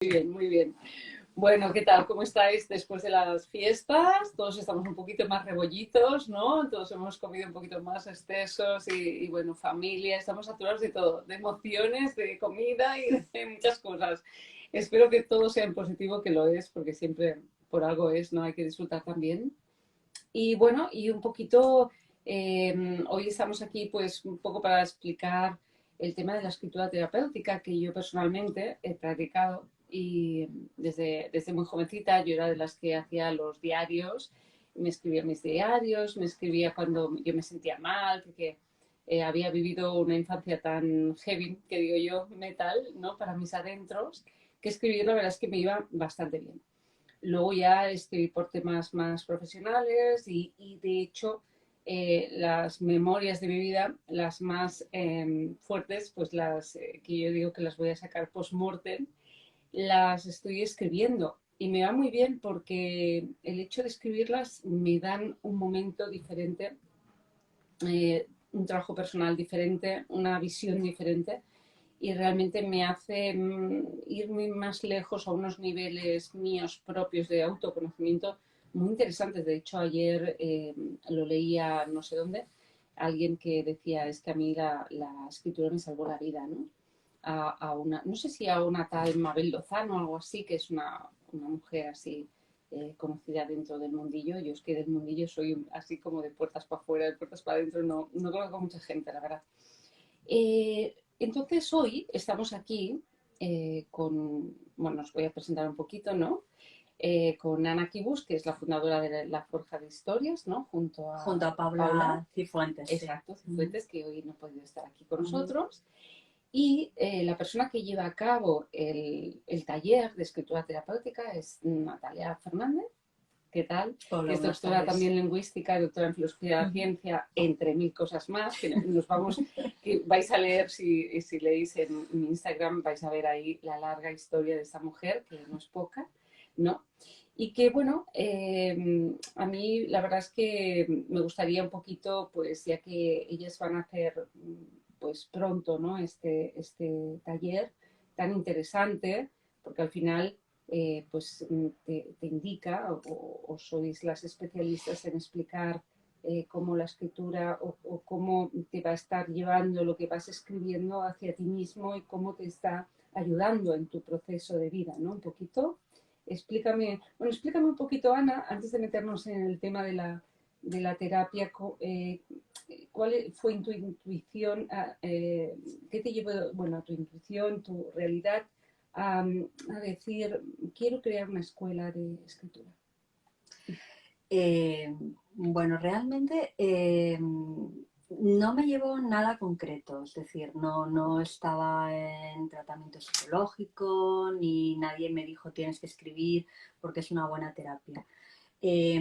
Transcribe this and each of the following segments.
Muy bien, muy bien. Bueno, ¿qué tal? ¿Cómo estáis después de las fiestas? Todos estamos un poquito más rebollitos, ¿no? Todos hemos comido un poquito más excesos bueno, familia, estamos saturados de todo, de emociones, de comida y de muchas cosas. Espero que todo sea en positivo, que lo es, porque siempre por algo es, ¿no? Hay que disfrutar también. Y bueno, y un poquito, hoy estamos aquí pues un poco para explicar el tema de la escritura terapéutica que yo personalmente he practicado y desde muy jovencita yo era de las que hacía los diarios, me escribía mis diarios, me escribía cuando yo me sentía mal, porque había vivido una infancia tan heavy, que digo yo, metal, ¿no? Para mis adentros, que escribir la verdad es que me iba bastante bien. Luego ya estoy por temas más profesionales de hecho las memorias de mi vida, las más fuertes, pues las que yo digo que las voy a sacar post-mortem, las estoy escribiendo. Y me va muy bien porque el hecho de escribirlas me dan un momento diferente, un trabajo personal diferente, una visión diferente y realmente me hace irme más lejos a unos niveles míos propios de autoconocimiento muy interesantes. De hecho, ayer lo leía no sé dónde, alguien que decía, es que a mí la escritura me salvó la vida, ¿no? No sé si a una tal Mabel Lozano o algo así, que es una mujer así conocida dentro del mundillo. Yo es que del mundillo soy así como de puertas para afuera, de puertas para adentro, no conozco a mucha gente, la verdad. Entonces hoy estamos aquí bueno, os voy a presentar un poquito, ¿no? Con Ana Kibus, que es la fundadora de la Forja de Historias, ¿no? Junto Junto a a Paula. Paula Cifuentes, sí. Exacto, Cifuentes, que hoy no ha podido estar aquí con nosotros. Y la persona que lleva a cabo el taller de escritura terapéutica es Natalia Fernández. ¿Qué tal? Hola, Que es buenas doctora tardes. también en lingüística, doctora en filosofía de la ciencia, entre mil cosas más, que nos vamos, que vais a leer, si leéis en mi Instagram, vais a ver ahí la larga historia de esta mujer, que no es poca, ¿no? Y que, bueno, a mí la verdad es que me gustaría un poquito, pues ya que ellas van a hacer, pues pronto, ¿no? Este taller tan interesante, porque al final pues te indica o sois las especialistas en explicar cómo la escritura o cómo te va a estar llevando lo que vas escribiendo hacia ti mismo y cómo te está ayudando en tu proceso de vida, ¿no? Un poquito. Explícame un poquito, Ana, antes de meternos en el tema de la terapia, ¿cuál fue tu intuición? ¿Qué te llevó, bueno, a tu intuición, tu realidad, a decir, quiero crear una escuela de escritura? Eh, bueno, realmente no me llevó nada concreto, es decir, no estaba en tratamiento psicológico, ni nadie me dijo tienes que escribir porque es una buena terapia. Eh,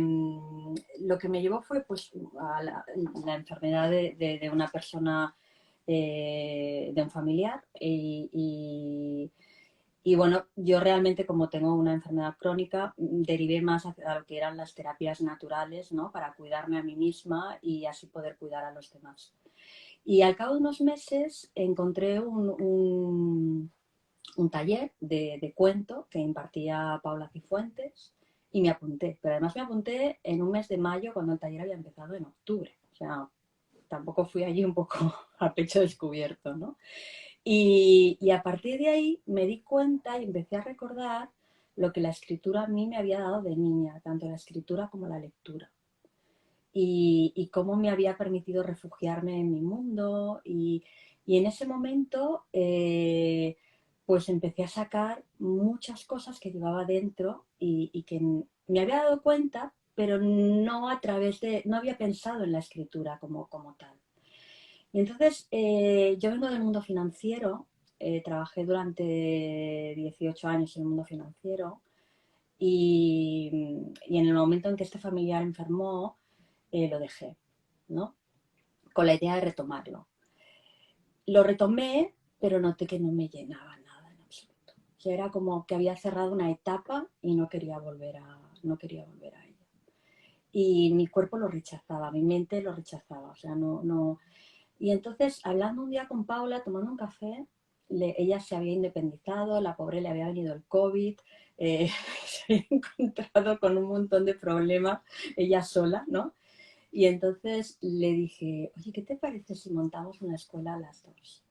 lo que me llevó fue pues a la enfermedad de una persona, de un familiar, y bueno, yo realmente como tengo una enfermedad crónica, derivé más hacia lo que eran las terapias naturales, ¿no? Para cuidarme a mí misma y así poder cuidar a los demás. Y al cabo de unos meses encontré un taller de cuento que impartía Paula Cifuentes y me apunté. Pero además me apunté en un mes de mayo cuando el taller había empezado en octubre. O sea, tampoco fui allí un poco a pecho descubierto, ¿no? Y a partir de ahí me di cuenta y empecé a recordar lo que la escritura a mí me había dado de niña, tanto la escritura como la lectura. Y cómo me había permitido refugiarme en mi mundo. Y en ese momento, pues empecé a sacar muchas cosas que llevaba dentro y que me había dado cuenta, pero no a través de, no había pensado en la escritura como tal. Y entonces yo vengo del mundo financiero, trabajé durante 18 años en el mundo financiero y en el momento en que este familiar enfermó, lo dejé, ¿no? Con la idea de retomarlo. Lo retomé, pero noté que no me llenaba nada en absoluto. O sea, era como que había cerrado una etapa y no quería volver a ella. Y mi cuerpo lo rechazaba, mi mente lo rechazaba, o sea, no. Y entonces, hablando un día con Paula, tomando un café, ella se había independizado, la pobre le había venido el COVID, se había encontrado con un montón de problemas, ella sola, ¿no? Y entonces le dije, oye, ¿qué te parece si montamos una escuela a las dos?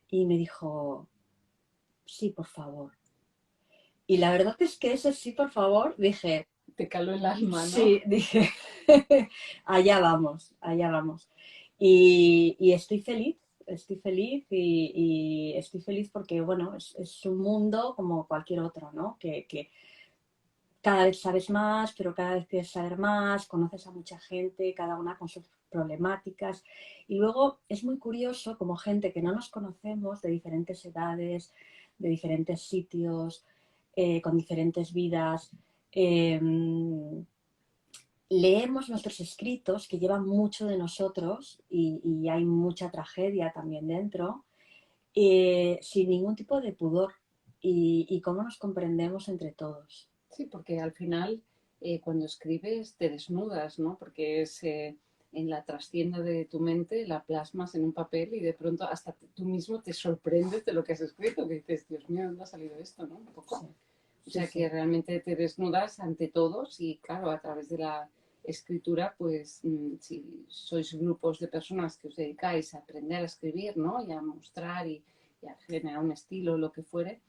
Y me dijo, sí, por favor. Y la verdad es que ese sí, por favor, dije, Te caló el alma, ¿no? sí, dije, allá vamos, allá vamos. Y estoy feliz y estoy feliz porque, bueno, es un mundo como cualquier otro, ¿no? Que cada vez sabes más, pero cada vez quieres saber más, conoces a mucha gente, cada una con sus problemáticas. Y luego es muy curioso como gente que no nos conocemos de diferentes edades, de diferentes sitios, con diferentes vidas. eh, Leemos nuestros escritos que llevan mucho de nosotros y hay mucha tragedia también dentro, sin ningún tipo de pudor y cómo nos comprendemos entre todos. Sí, porque al final cuando escribes te desnudas, ¿no? Porque es en la trastienda de tu mente, la plasmas en un papel y de pronto hasta tú mismo te sorprendes de lo que has escrito, que dices, Dios mío, ¿dónde ha salido esto, no? Un poco. Sí, O sí, sea que sí. realmente te desnudas ante todos y claro, a través de la escritura, pues si sois grupos de personas que os dedicáis a aprender a escribir, ¿no? Y a mostrar y a generar un estilo, lo que fuere,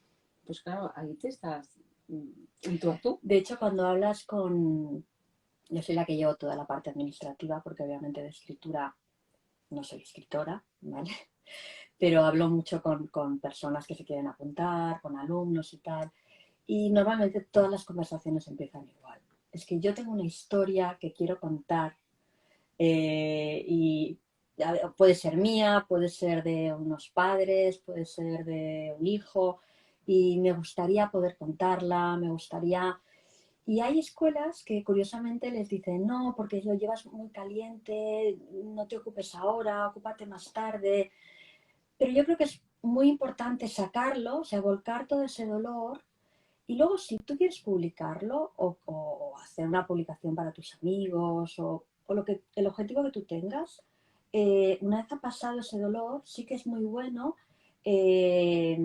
pues claro, ahí te estás en tú a tú. De hecho, cuando hablas con... Yo soy la que llevo toda la parte administrativa porque obviamente de escritura no soy escritora, ¿vale? Pero hablo mucho con personas que se quieren apuntar, con alumnos y tal. Y normalmente todas las conversaciones empiezan igual. Es que yo tengo una historia que quiero contar y puede ser mía, puede ser de unos padres, puede ser de un hijo y me gustaría poder contarla, me gustaría... Y hay escuelas que curiosamente les dicen, no, porque lo llevas muy caliente, no te ocupes ahora, ocúpate más tarde. Pero yo creo que es muy importante sacarlo, o sea, volcar todo ese dolor y luego si tú quieres publicarlo o hacer una publicación para tus amigos o lo que, el objetivo que tú tengas, una vez ha pasado ese dolor, sí que es muy bueno eh,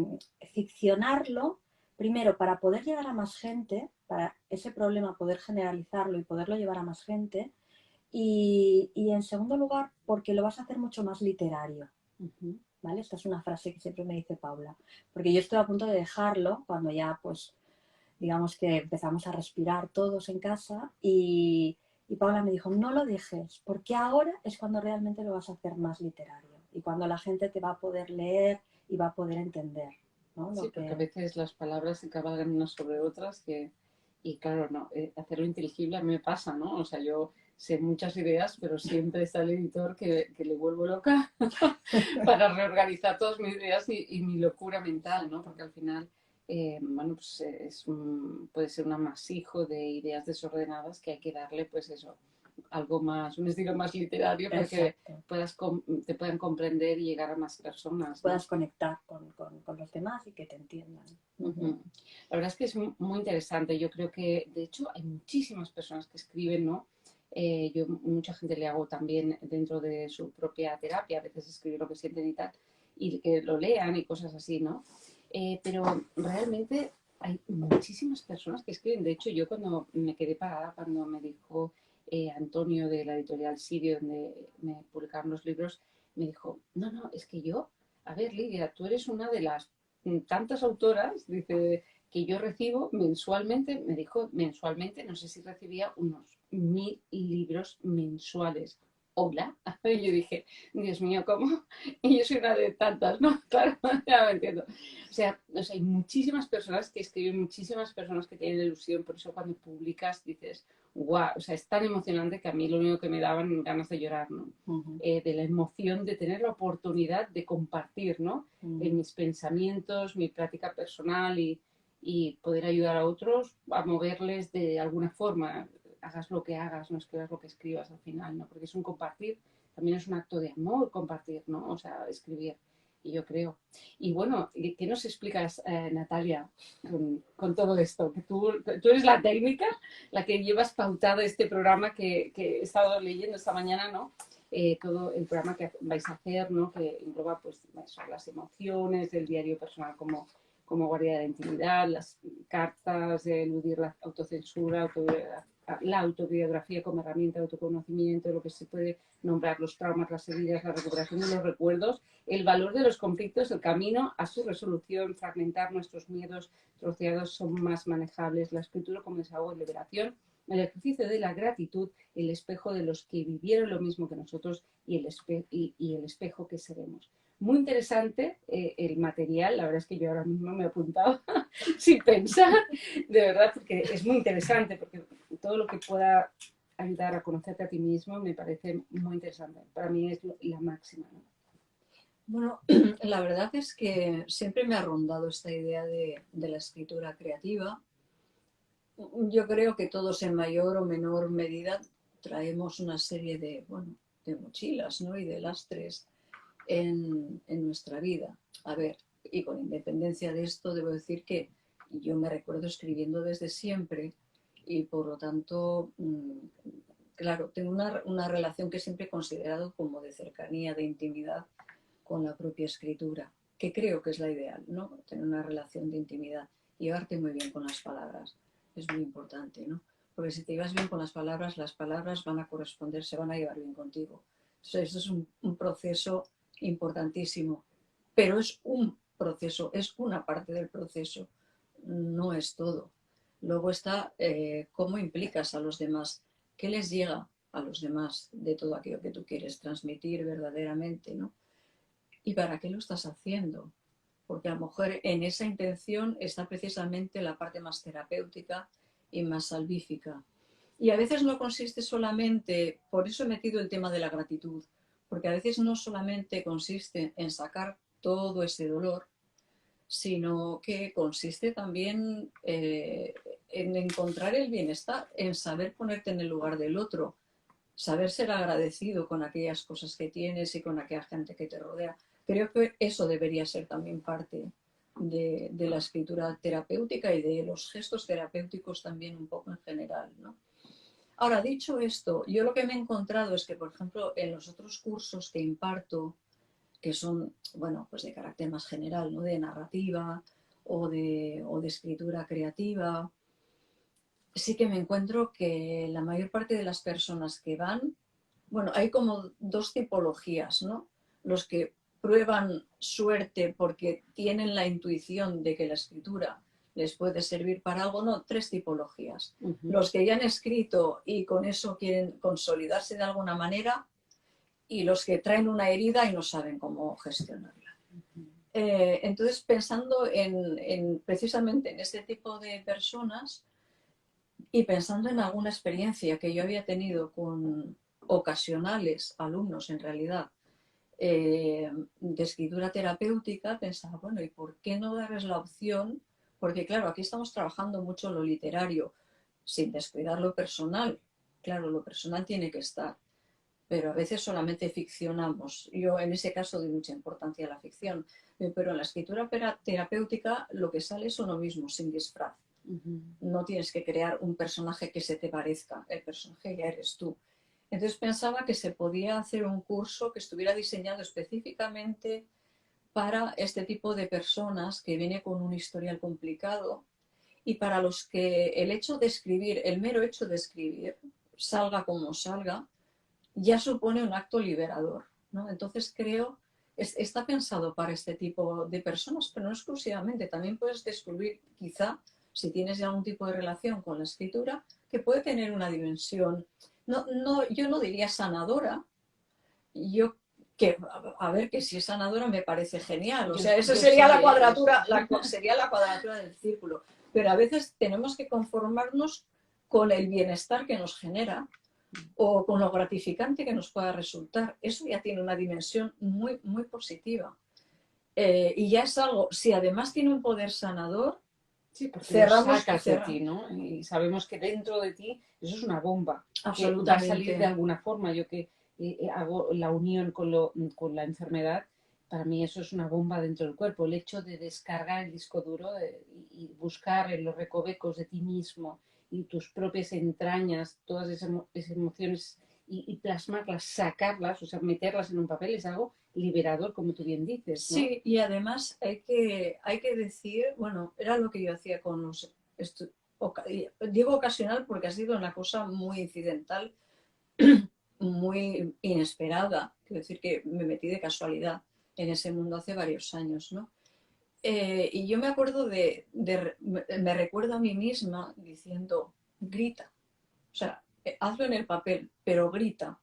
ficcionarlo, primero para poder llegar a más gente, para ese problema poder generalizarlo y poderlo llevar a más gente, y en segundo lugar porque lo vas a hacer mucho más literario. ¿Vale? Esta es una frase que siempre me dice Paula, porque yo estoy a punto de dejarlo cuando ya pues digamos que empezamos a respirar todos en casa y Paula me dijo, no lo dejes, porque ahora es cuando realmente lo vas a hacer más literario y cuando la gente te va a poder leer y va a poder entender, ¿no? Sí, Lo porque a que... veces las palabras se cabalgan unas sobre otras que, y claro, no, hacerlo inteligible a mí me pasa, ¿no? O sea, yo sé muchas ideas, pero siempre está el editor que le vuelvo loca para reorganizar todas mis ideas y mi locura mental, ¿no? Porque al final, bueno, pues puede ser un amasijo de ideas desordenadas que hay que darle, pues eso, algo más, un estilo más literario para que Exacto. te puedan comprender y llegar a más personas, ¿no? Puedas conectar con los demás y que te entiendan. Ujú. La verdad es que es muy interesante. Yo creo que, de hecho, hay muchísimas personas que escriben, ¿no? Yo mucha gente le hago también dentro de su propia terapia, a veces escriben lo que sienten y tal, y que lo lean y cosas así, ¿no? Pero realmente hay muchísimas personas que escriben. De hecho, yo cuando me quedé parada, cuando me dijo Antonio de la editorial Sirio, donde me publicaron los libros, me dijo, no, no, es que yo, a ver, Lidia, tú eres una de las tantas autoras, dice, que yo recibo mensualmente, me dijo mensualmente, no sé si recibía unos 1000 libros mensuales. Hola, y yo dije, Dios mío, ¿cómo? Y yo soy una de tantas, ¿no? Claro, ya me entiendo. O sea, hay muchísimas personas que escriben, muchísimas personas que tienen ilusión, por eso cuando publicas dices, wow, o sea, es tan emocionante que a mí lo único que me daban ganas de llorar, ¿no? De la emoción de tener la oportunidad de compartir, ¿no? Mis pensamientos, mi práctica personal y poder ayudar a otros a moverles de alguna forma. Hagas lo que hagas, no escribas lo que escribas al final, ¿no? Porque es un compartir, también es un acto de amor compartir, ¿no? O sea, escribir. Y yo creo. Y bueno, ¿qué nos explicas, Natalia, con todo esto? Que tú eres la técnica, la que llevas pautado este programa que he estado leyendo esta mañana, ¿no? todo el programa que vais a hacer, ¿no? Que engloba pues eso, las emociones, el diario personal como guardia de la intimidad, las cartas, eludir la autocensura, la autobiografía como herramienta de autoconocimiento, lo que se puede nombrar los traumas, las heridas, la recuperación de los recuerdos, el valor de los conflictos, el camino a su resolución, fragmentar nuestros miedos troceados son más manejables, la escritura como desahogo y liberación, el ejercicio de la gratitud, el espejo de los que vivieron lo mismo que nosotros y el espejo que seremos. Muy interesante el material, la verdad es que yo ahora mismo me he apuntado sin pensar, de verdad, porque es muy interesante, porque todo lo que pueda ayudar a conocerte a ti mismo me parece muy interesante. Para mí es la máxima, ¿no? Bueno, la verdad es que siempre me ha rondado esta idea de la escritura creativa. Yo creo que todos en mayor o menor medida traemos una serie de, bueno, de mochilas, ¿no? Y de lastres en nuestra vida. A ver, y con independencia de esto, debo decir que yo me recuerdo escribiendo desde siempre y por lo tanto, claro, tengo una relación que siempre he considerado como de cercanía, de intimidad con la propia escritura, que creo que es la ideal, ¿no? Tener una relación de intimidad, llevarte muy bien con las palabras, es muy importante, ¿no? Porque si te llevas bien con las palabras van a corresponder, se van a llevar bien contigo. Entonces, esto es un proceso importantísimo, pero es un proceso, es una parte del proceso, no es todo. Luego está cómo implicas a los demás, qué les llega a los demás de todo aquello que tú quieres transmitir verdaderamente, ¿no? ¿Y para qué lo estás haciendo? Porque a lo mejor en esa intención está precisamente la parte más terapéutica y más salvífica. Y a veces no consiste solamente, por eso he metido el tema de la gratitud, porque a veces no solamente consiste en sacar todo ese dolor, sino que consiste también en encontrar el bienestar, en saber ponerte en el lugar del otro, saber ser agradecido con aquellas cosas que tienes y con aquella gente que te rodea. Creo que eso debería ser también parte de la escritura terapéutica y de los gestos terapéuticos también un poco en general, ¿no? Ahora, dicho esto, yo lo que me he encontrado es que, por ejemplo, en los otros cursos que imparto, que son, bueno, pues de carácter más general, ¿no? De narrativa o de escritura creativa, sí que me encuentro que la mayor parte de las personas que van, bueno, hay como dos tipologías, ¿no? Los que prueban suerte porque tienen la intuición de que la escritura les puede servir para algo, no, tres tipologías. Los que ya han escrito y con eso quieren consolidarse de alguna manera y los que traen una herida y no saben cómo gestionarla. Entonces, pensando precisamente en este tipo de personas, y pensando en alguna experiencia que yo había tenido con ocasionales alumnos, en realidad, de escritura terapéutica, pensaba, bueno, ¿y por qué no darles la opción? Porque, claro, aquí estamos trabajando mucho lo literario, sin descuidar lo personal. Claro, lo personal tiene que estar, pero a veces solamente ficcionamos. Yo, en ese caso, doy mucha importancia a la ficción, pero en la escritura terapéutica lo que sale es uno mismo, sin disfraz. No tienes que crear un personaje que se te parezca, el personaje ya eres tú. Entonces pensaba que se podía hacer un curso que estuviera diseñado específicamente para este tipo de personas que viene con un historial complicado y para los que el hecho de escribir, el mero hecho de escribir, salga como salga, ya supone un acto liberador, ¿no? Entonces creo, está pensado para este tipo de personas, pero no exclusivamente. También puedes descubrir, quizá, si tienes ya algún tipo de relación con la escritura, que puede tener una dimensión, yo no diría sanadora, yo que, a ver, que si es sanadora me parece genial, o sea, esa sería la cuadratura, sería la cuadratura del círculo, pero a veces tenemos que conformarnos con el bienestar que nos genera o con lo gratificante que nos pueda resultar. Eso ya tiene una dimensión muy, muy positiva. Y ya es algo, si además tiene un poder sanador, sí, porque cerramos, lo sacas de ti, ¿no? Y sabemos que dentro de ti eso es una bomba, que va a salir de alguna forma. Yo que hago la unión con la enfermedad, para mí eso es una bomba dentro del cuerpo. El hecho de descargar el disco duro y buscar en los recovecos de ti mismo y tus propias entrañas todas esas emociones y plasmarlas, sacarlas, o sea, meterlas en un papel es algo liberador, como tú bien dices, ¿no? Sí, y además hay que decir, bueno, era lo que yo hacía con los... Digo ocasional porque ha sido una cosa muy incidental, muy inesperada. Quiero decir que me metí de casualidad en ese mundo hace varios años, ¿no? Y yo me acuerdo me recuerdo a mí misma diciendo, grita, o sea, hazlo en el papel, pero grita.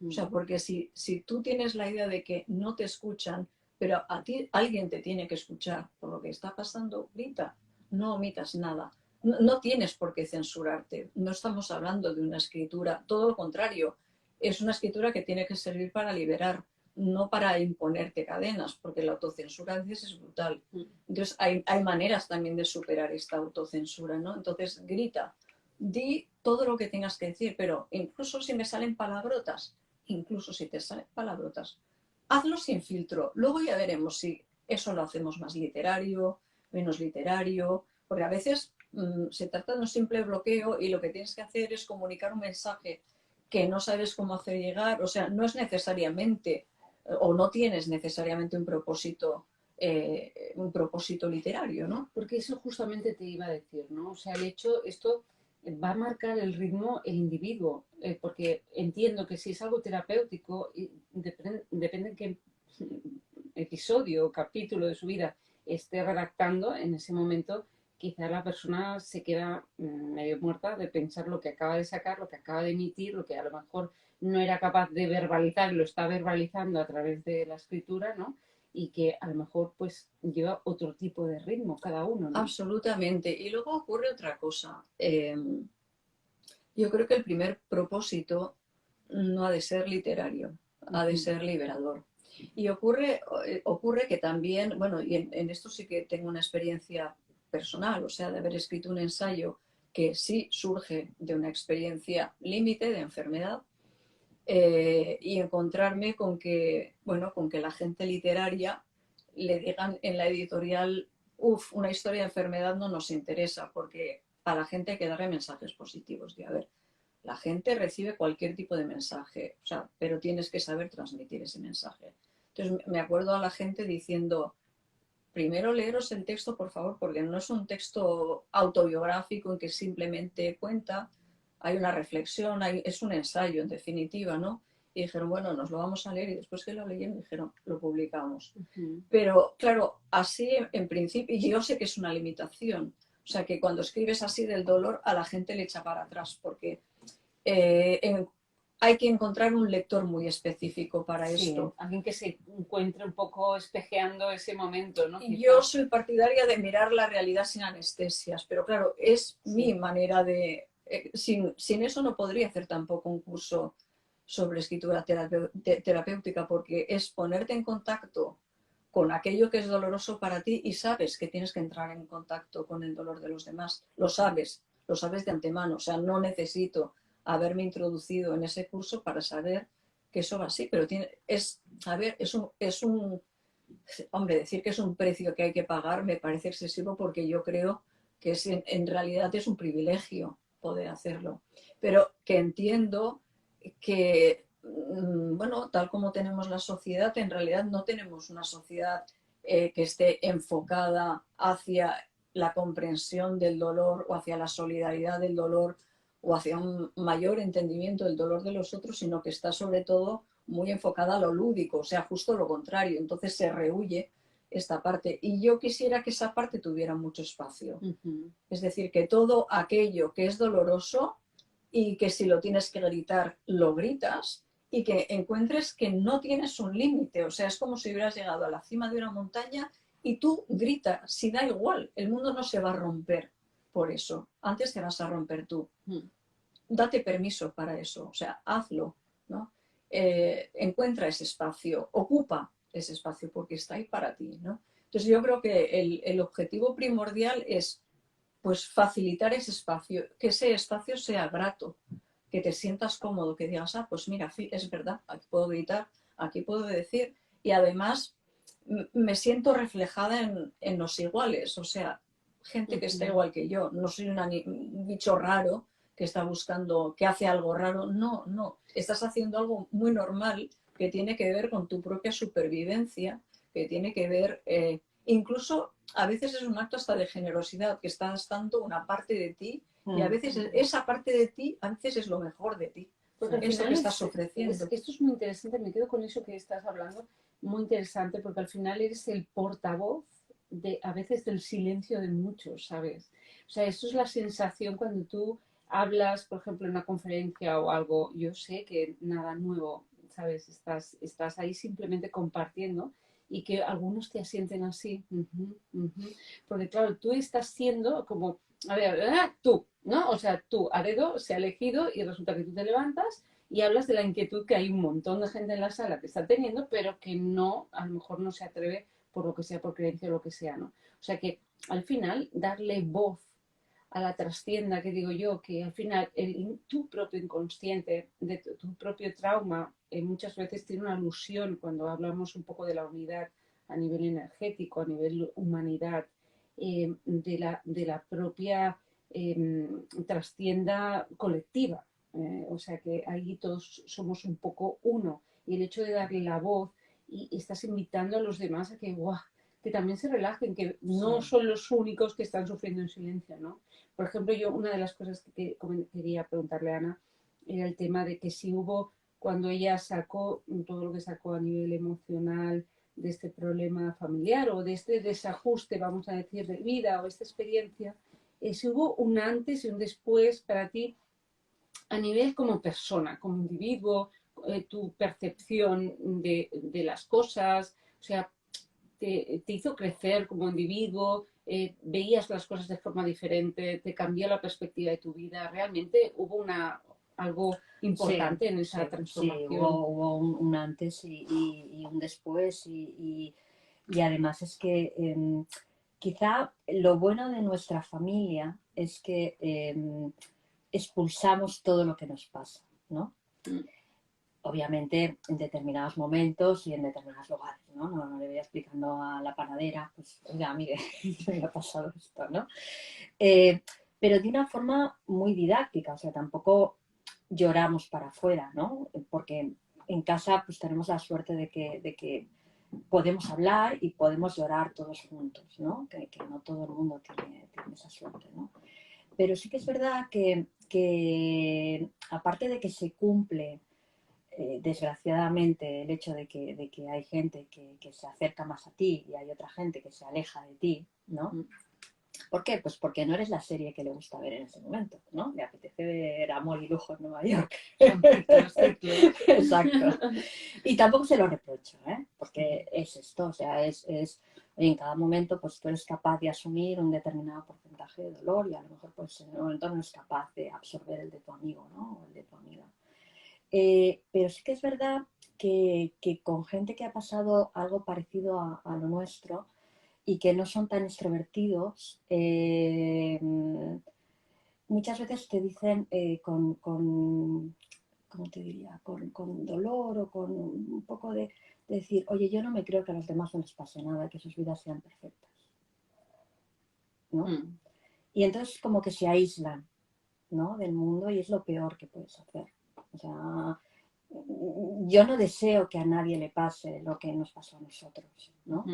O sea, porque si tú tienes la idea de que no te escuchan, pero a ti alguien te tiene que escuchar por lo que está pasando, grita, no omitas nada. No tienes por qué censurarte. No estamos hablando de una escritura, todo lo contrario. Es una escritura que tiene que servir para liberar, no para imponerte cadenas, porque la autocensura a veces es brutal. Entonces hay maneras también de superar esta autocensura, ¿no? Entonces grita, di todo lo que tengas que decir, pero incluso si me salen palabrotas, incluso si te salen palabrotas, hazlo sin filtro. Luego ya veremos si eso lo hacemos más literario, menos literario, porque a veces se trata de un simple bloqueo y lo que tienes que hacer es comunicar un mensaje que no sabes cómo hacer llegar, o sea, no es necesariamente o no tienes necesariamente un propósito literario, ¿no? Porque eso justamente te iba a decir, ¿no? O sea, el hecho, esto va a marcar el ritmo el individuo, porque entiendo que si es algo terapéutico, depende en qué episodio o capítulo de su vida esté redactando, en ese momento quizá la persona se queda medio muerta de pensar lo que acaba de sacar, lo que acaba de emitir, lo que a lo mejor no era capaz de verbalizar, lo está verbalizando a través de la escritura, ¿no? Y que a lo mejor pues lleva otro tipo de ritmo cada uno, ¿no? Absolutamente. Y luego ocurre otra cosa. Yo creo que el primer propósito no ha de ser literario, ha de ser liberador. Y ocurre que también, bueno, y en esto sí que tengo una experiencia personal, o sea, de haber escrito un ensayo que sí surge de una experiencia límite de enfermedad, y encontrarme con que, bueno, con que la gente literaria le digan en la editorial, uff, una historia de enfermedad no nos interesa, porque a la gente hay que darle mensajes positivos. De, a ver, la gente recibe cualquier tipo de mensaje, o sea, pero tienes que saber transmitir ese mensaje. Entonces me acuerdo a la gente diciendo, primero leeros el texto, por favor, porque no es un texto autobiográfico en que simplemente cuenta, hay una reflexión, es un ensayo, en definitiva, ¿no? Y dijeron, bueno, nos lo vamos a leer, y después que lo leyeron dijeron, lo publicamos. Pero, claro, así en principio, y yo sé que es una limitación, o sea, que cuando escribes así del dolor, a la gente le echa para atrás, porque hay que encontrar un lector muy específico para esto. Alguien que se encuentre un poco espejeando ese momento, ¿no? Y yo soy partidaria de mirar la realidad sin anestesias, pero claro, es mi manera de... sin eso no podría hacer tampoco un curso sobre escritura terapéutica, porque es ponerte en contacto con aquello que es doloroso para ti y sabes que tienes que entrar en contacto con el dolor de los demás. Lo sabes de antemano. O sea, no necesito haberme introducido en ese curso para saber que eso va así, pero hombre, decir que es un precio que hay que pagar me parece excesivo, porque yo creo que en realidad es un privilegio poder hacerlo. Pero que entiendo que, bueno, tal como tenemos la sociedad, en realidad no tenemos una sociedad que esté enfocada hacia la comprensión del dolor o hacia la solidaridad del dolor o hacia un mayor entendimiento del dolor de los otros, sino que está sobre todo muy enfocada a lo lúdico, o sea, justo lo contrario. Entonces se rehúye esta parte. Y yo quisiera que esa parte tuviera mucho espacio. Es decir, que todo aquello que es doloroso y que si lo tienes que gritar, lo gritas, y que encuentres que no tienes un límite. O sea, es como si hubieras llegado a la cima de una montaña y tú gritas, si da igual, el mundo no se va a romper por eso. Antes te vas a romper tú. Date permiso para eso, o sea, hazlo, ¿no? Encuentra ese espacio, ocupa ese espacio porque está ahí para ti, ¿no? Entonces yo creo que el objetivo primordial es pues facilitar ese espacio, que ese espacio sea grato, que te sientas cómodo, que digas, pues mira, es verdad, aquí puedo gritar, aquí puedo decir, y además me siento reflejada en los iguales, o sea, gente que está igual que yo, no soy un bicho raro que está buscando, que hace algo raro. No, no, estás haciendo algo muy normal que tiene que ver con tu propia supervivencia, que tiene que ver, incluso a veces es un acto hasta de generosidad, que estás dando una parte de ti y a veces esa parte de ti, a veces es lo mejor de ti. Porque al Eso final que estás ofreciendo. esto es muy interesante, me quedo con eso que estás hablando, muy interesante, porque al final eres el portavoz de, a veces, del silencio de muchos, ¿sabes? O sea, eso es la sensación cuando tú hablas, por ejemplo, en una conferencia o algo, yo sé que nada nuevo, ¿sabes? Estás ahí simplemente compartiendo y que algunos te asienten así. Porque claro, tú estás siendo como, a ver, tú, ¿no? O sea, tú, Aredo, se ha elegido y resulta que tú te levantas y hablas de la inquietud que hay un montón de gente en la sala que está teniendo, pero que no, a lo mejor no se atreve por lo que sea, por creencia o lo que sea, ¿no? O sea que al final darle voz a la trastienda, que digo yo, que al final tu propio inconsciente, de tu propio trauma, muchas veces tiene una alusión cuando hablamos un poco de la unidad a nivel energético, a nivel humanidad, de la propia trastienda colectiva. O sea que ahí todos somos un poco uno. Y el hecho de darle la voz y estás invitando a los demás a que, ¡guau!, que también se relajen, que no son los únicos que están sufriendo en silencio, ¿no? Por ejemplo, yo una de las cosas que quería preguntarle a Ana era el tema de que si hubo, cuando ella sacó todo lo que sacó a nivel emocional de este problema familiar o de este desajuste, vamos a decir, de vida o esta experiencia, si hubo un antes y un después para ti a nivel como persona, como individuo, tu percepción de las cosas, o sea, te hizo crecer como individuo, veías las cosas de forma diferente, te cambió la perspectiva de tu vida, realmente hubo algo importante en esa transformación. Sí, hubo un antes y un después y además es que quizá lo bueno de nuestra familia es que expulsamos todo lo que nos pasa, ¿no? Obviamente en determinados momentos y en determinados lugares, ¿no? No le voy explicando a la panadera, pues, oiga, mire, me ha pasado esto, ¿no? Pero de una forma muy didáctica, o sea, tampoco lloramos para afuera, ¿no? Porque en casa pues tenemos la suerte de que podemos hablar y podemos llorar todos juntos, ¿no? Que no todo el mundo tiene esa suerte, ¿no? Pero sí que es verdad que aparte de que se cumple desgraciadamente el hecho de que hay gente que se acerca más a ti y hay otra gente que se aleja de ti, ¿no? ¿Por qué? Pues porque no eres la serie que le gusta ver en ese momento, ¿no? Le apetece ver Amor y Lujo en Nueva York. Exacto. Y tampoco se lo reprocho, ¿eh? Porque es esto, o sea, en cada momento pues tú eres capaz de asumir un determinado porcentaje de dolor y a lo mejor pues en un momento no eres capaz de absorber el de tu amigo, ¿no? O el de tu amiga. Pero sí que es verdad que con gente que ha pasado algo parecido a lo nuestro y que no son tan extrovertidos, muchas veces te dicen ¿cómo te diría? Con dolor o con un poco de decir, oye, yo no me creo que a los demás no les pase nada, que sus vidas sean perfectas, ¿no? Y entonces como que se aíslan, ¿no? Del mundo y es lo peor que puedes hacer. O sea, yo no deseo que a nadie le pase lo que nos pasó a nosotros, ¿no?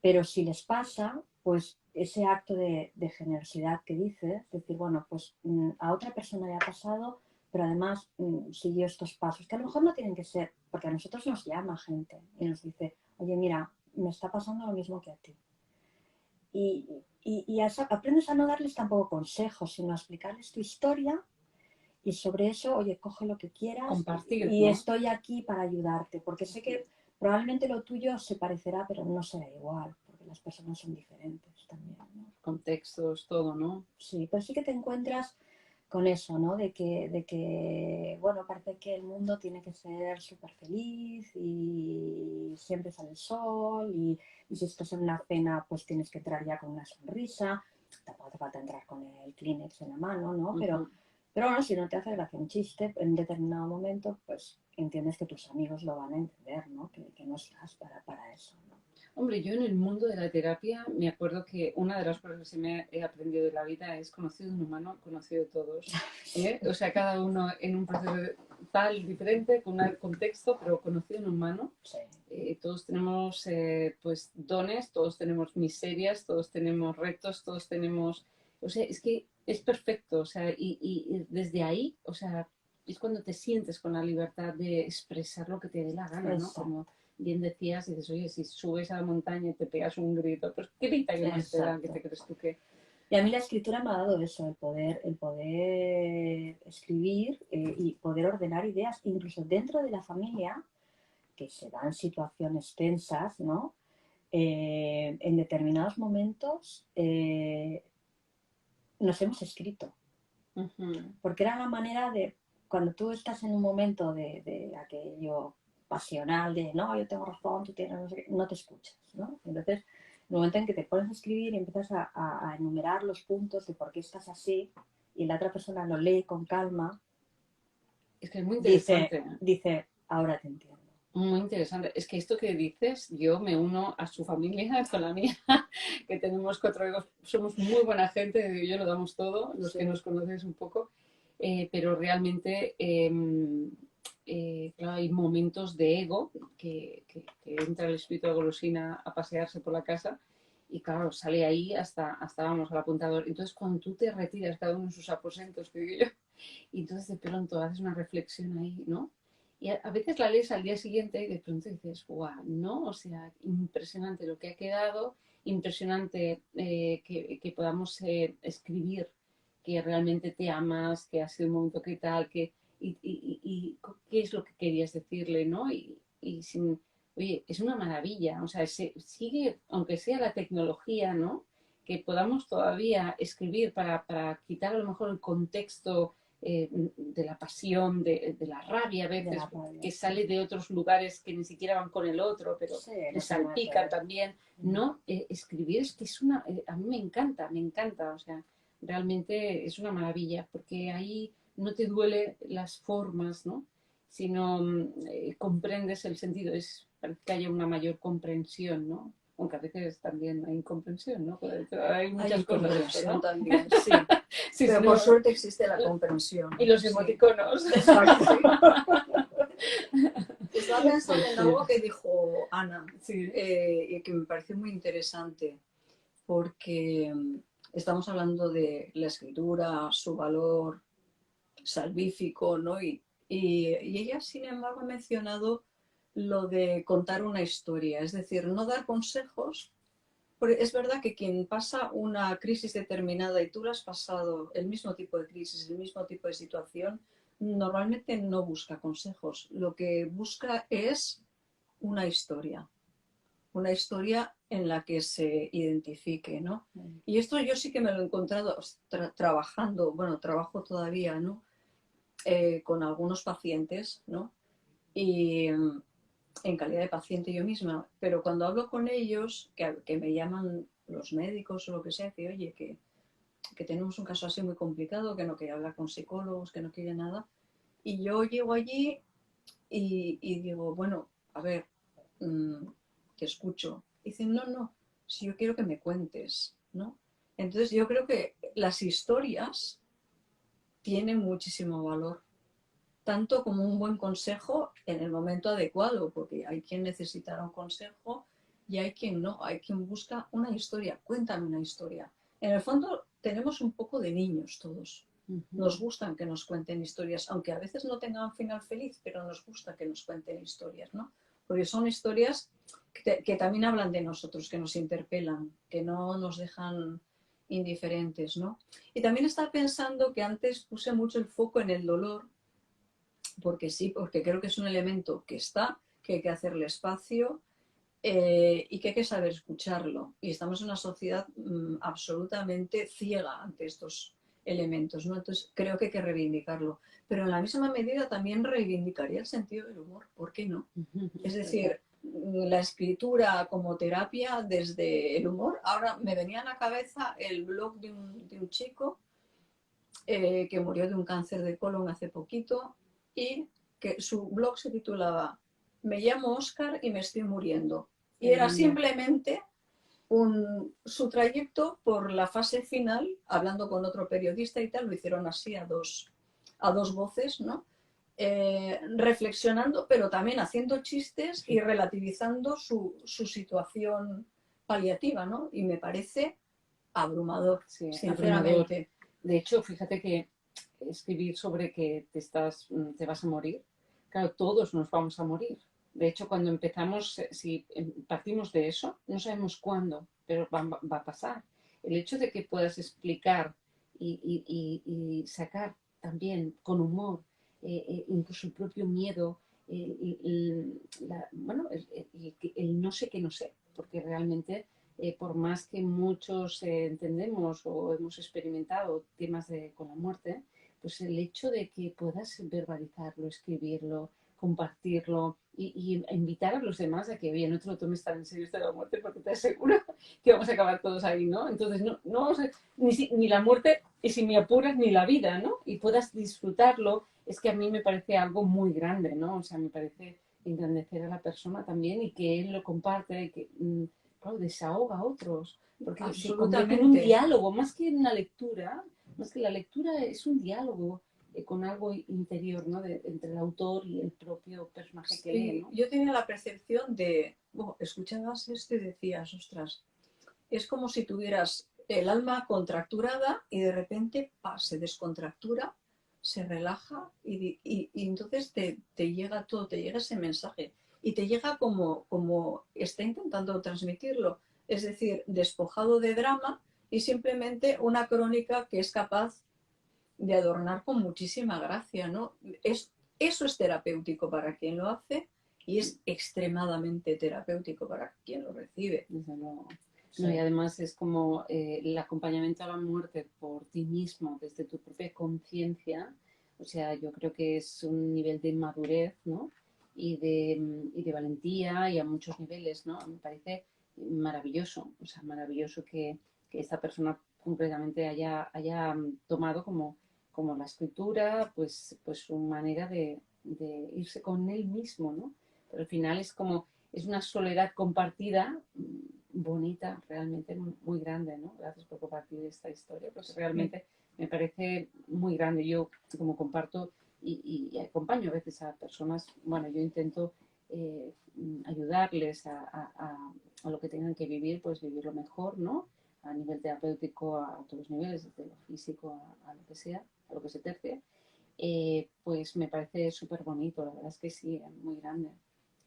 Pero si les pasa, pues ese acto de generosidad que dices, decir, bueno, pues a otra persona le ha pasado, pero además siguió estos pasos, que a lo mejor no tienen que ser, porque a nosotros nos llama gente y nos dice, oye, mira, me está pasando lo mismo que a ti. Y aprendes a no darles tampoco consejos, sino a explicarles tu historia y sobre eso, oye, coge lo que quieras. Compartir, y ¿no? Estoy aquí para ayudarte, porque sé que probablemente lo tuyo se parecerá, pero no será igual, porque las personas son diferentes también, ¿no? Contextos, todo, ¿no? Sí, pero sí que te encuentras con eso, ¿no? De que, bueno, parece que el mundo tiene que ser súper feliz y siempre sale el sol y si estás en una cena, pues tienes que entrar ya con una sonrisa. Tampoco te falta entrar con el Kleenex en la mano, ¿no? Pero bueno, si no te hace gracia un chiste en determinado momento, pues entiendes que tus amigos lo van a entender, ¿no? Que no estás para eso, ¿no? Hombre, yo en el mundo de la terapia me acuerdo que una de las cosas que se me he aprendido de la vida es conocido un humano, conocido todos. ¿Eh? O sea, cada uno en un proceso tal diferente, con un contexto, pero conocido un humano. Sí. Todos tenemos pues dones, todos tenemos miserias, todos tenemos retos, todos tenemos... O sea, es que es perfecto, o sea, y desde ahí, o sea, es cuando te sientes con la libertad de expresar lo que te dé la gana, ¿no? Exacto. Como bien decías, dices, oye, si subes a la montaña y te pegas un grito, pues grita que más te da, que te crees tú que... Y a mí la escritura me ha dado eso, el poder escribir y poder ordenar ideas, incluso dentro de la familia, que se dan situaciones tensas, ¿no? En determinados momentos nos hemos escrito, porque era una manera de, cuando tú estás en un momento de aquello pasional, de no, yo tengo razón, tú tienes, no sé qué, no te escuchas, ¿no? Entonces, en el momento en que te pones a escribir y empiezas a enumerar los puntos de por qué estás así, y la otra persona lo lee con calma, es que es muy interesante. Dice, ahora te entiendo. Muy interesante. Es que esto que dices, yo me uno a su familia con la mía, que tenemos 4 hijos, somos muy buena gente, yo lo damos todo, los Sí. que nos conocéis un poco, pero realmente, claro, hay momentos de ego, que entra el espíritu de golosina a pasearse por la casa, y claro, sale ahí hasta vamos al apuntador. Entonces, cuando tú te retiras cada uno en sus aposentos, que digo yo, y entonces de pronto haces una reflexión ahí, ¿no? Y a veces la lees al día siguiente y de pronto dices, guau, ¿no? O sea, impresionante lo que ha quedado, impresionante que podamos escribir que realmente te amas, que ha sido un momento que tal, y qué es lo que querías decirle, ¿no? Y sin, oye, es una maravilla, o sea, sigue, aunque sea la tecnología, ¿no? Que podamos todavía escribir para quitar a lo mejor el contexto de la pasión, de la rabia a veces, rabia, que sale de otros lugares que ni siquiera van con el otro, pero sí, le salpican también. No, escribir es que es una, a mí me encanta, o sea, realmente es una maravilla, porque ahí no te duele las formas, ¿no? Sino comprendes el sentido, es para que haya una mayor comprensión, ¿no? Aunque a veces también hay incomprensión, ¿no? Hay muchas cosas de eso, ¿no? También, sí. Sí, Pero sí, por no. suerte existe la comprensión. Y los Sí. emoticonos. Exacto. Estaba pensando en algo que dijo Ana Sí. y que me pareció muy interesante, porque estamos hablando de la escritura, su valor salvífico, ¿no? Y ella, sin embargo, ha mencionado lo de contar una historia, es decir, no dar consejos. Porque es verdad que quien pasa una crisis determinada y tú lo has pasado, el mismo tipo de crisis, el mismo tipo de situación, normalmente no busca consejos. Lo que busca es una historia en la que se identifique, ¿no? Y esto yo sí que me lo he encontrado trabajando, bueno, trabajo todavía, ¿no? Con algunos pacientes, ¿no? Y en calidad de paciente yo misma, pero cuando hablo con ellos, que me llaman los médicos o lo que sea, que oye, que tenemos un caso así muy complicado, que no quiere hablar con psicólogos, que no quiere nada, y yo llego allí y digo, bueno, a ver, te escucho. Dicen, no, no, si yo quiero que me cuentes, ¿no? Entonces yo creo que las historias tienen muchísimo valor, tanto como un buen consejo en el momento adecuado, porque hay quien necesita un consejo y hay quien no, hay quien busca una historia, cuéntame una historia. En el fondo tenemos un poco de niños todos. Nos gustan que nos cuenten historias, aunque a veces no tengan final feliz, pero nos gusta que nos cuenten historias, ¿no? Porque son historias que también hablan de nosotros, que nos interpelan, que no nos dejan indiferentes, ¿no? Y también estaba pensando que antes puse mucho el foco en el dolor, porque sí, porque creo que es un elemento que está, que hay que hacerle espacio y que hay que saber escucharlo. Y estamos en una sociedad absolutamente ciega ante estos elementos, ¿no? Entonces creo que hay que reivindicarlo. Pero en la misma medida también reivindicaría el sentido del humor, ¿por qué no? Es decir, la escritura como terapia desde el humor. Ahora me venía a la cabeza el blog de un chico que murió de un cáncer de colon hace poquito y que su blog se titulaba Me llamo Oscar y me estoy muriendo. Y era simplemente su trayecto por la fase final, hablando con otro periodista y tal, lo hicieron así a dos voces, ¿no? Reflexionando, pero también haciendo chistes y relativizando su situación paliativa, ¿no? Y me parece abrumador, Sí, sinceramente. abrumador. De hecho, fíjate que escribir sobre que te vas a morir, claro, todos nos vamos a morir. De hecho, cuando empezamos, si partimos de eso, no sabemos cuándo, pero va a pasar. El hecho de que puedas explicar y sacar también con humor, incluso el propio miedo, bueno, el no sé que no sé, porque realmente por más que muchos entendemos o hemos experimentado temas con la muerte, pues el hecho de que puedas verbalizarlo, escribirlo, compartirlo y invitar a los demás a que, oye, no te lo tomes tan en serio esto de la muerte porque te aseguro que vamos a acabar todos ahí, ¿no? Entonces, no vamos a, ni la muerte, y si me apuras, ni la vida, ¿no? Y puedas disfrutarlo, es que a mí me parece algo muy grande, ¿no? O sea, me parece engrandecer a la persona también y que él lo comparte y que claro, desahoga a otros, porque se convierte en un diálogo, más que una lectura, más que la lectura es un diálogo con algo interior, ¿no? Entre el autor y el propio personaje que lee, ¿no? Yo tenía la percepción de, escuchabas esto y decías, ostras, es como si tuvieras el alma contracturada y de repente se descontractura, se relaja y entonces te llega todo, te llega ese mensaje y te llega como está intentando transmitirlo, es decir, despojado de drama y simplemente una crónica que es capaz de adornar con muchísima gracia, ¿no? Eso es terapéutico para quien lo hace y es extremadamente terapéutico para quien lo recibe. Desde luego. Sí. No, y además es como el acompañamiento a la muerte por ti mismo, desde tu propia conciencia. O sea, yo creo que es un nivel de madurez, ¿no? Y de valentía y a muchos niveles, ¿no? Me parece maravilloso, o sea, maravilloso que esta persona concretamente haya tomado como la escritura, pues su manera de irse con él mismo, ¿no? Pero al final es una soledad compartida bonita, realmente muy grande, ¿no? Gracias por compartir esta historia, porque realmente me parece muy grande. Yo, como comparto y acompaño a veces a personas, bueno, yo intento ayudarles a lo que tengan que vivir, pues vivirlo mejor, ¿no? A nivel terapéutico, a todos los niveles, desde lo físico a lo que sea, a lo que se tercie, pues me parece súper bonito, la verdad es que sí, muy grande.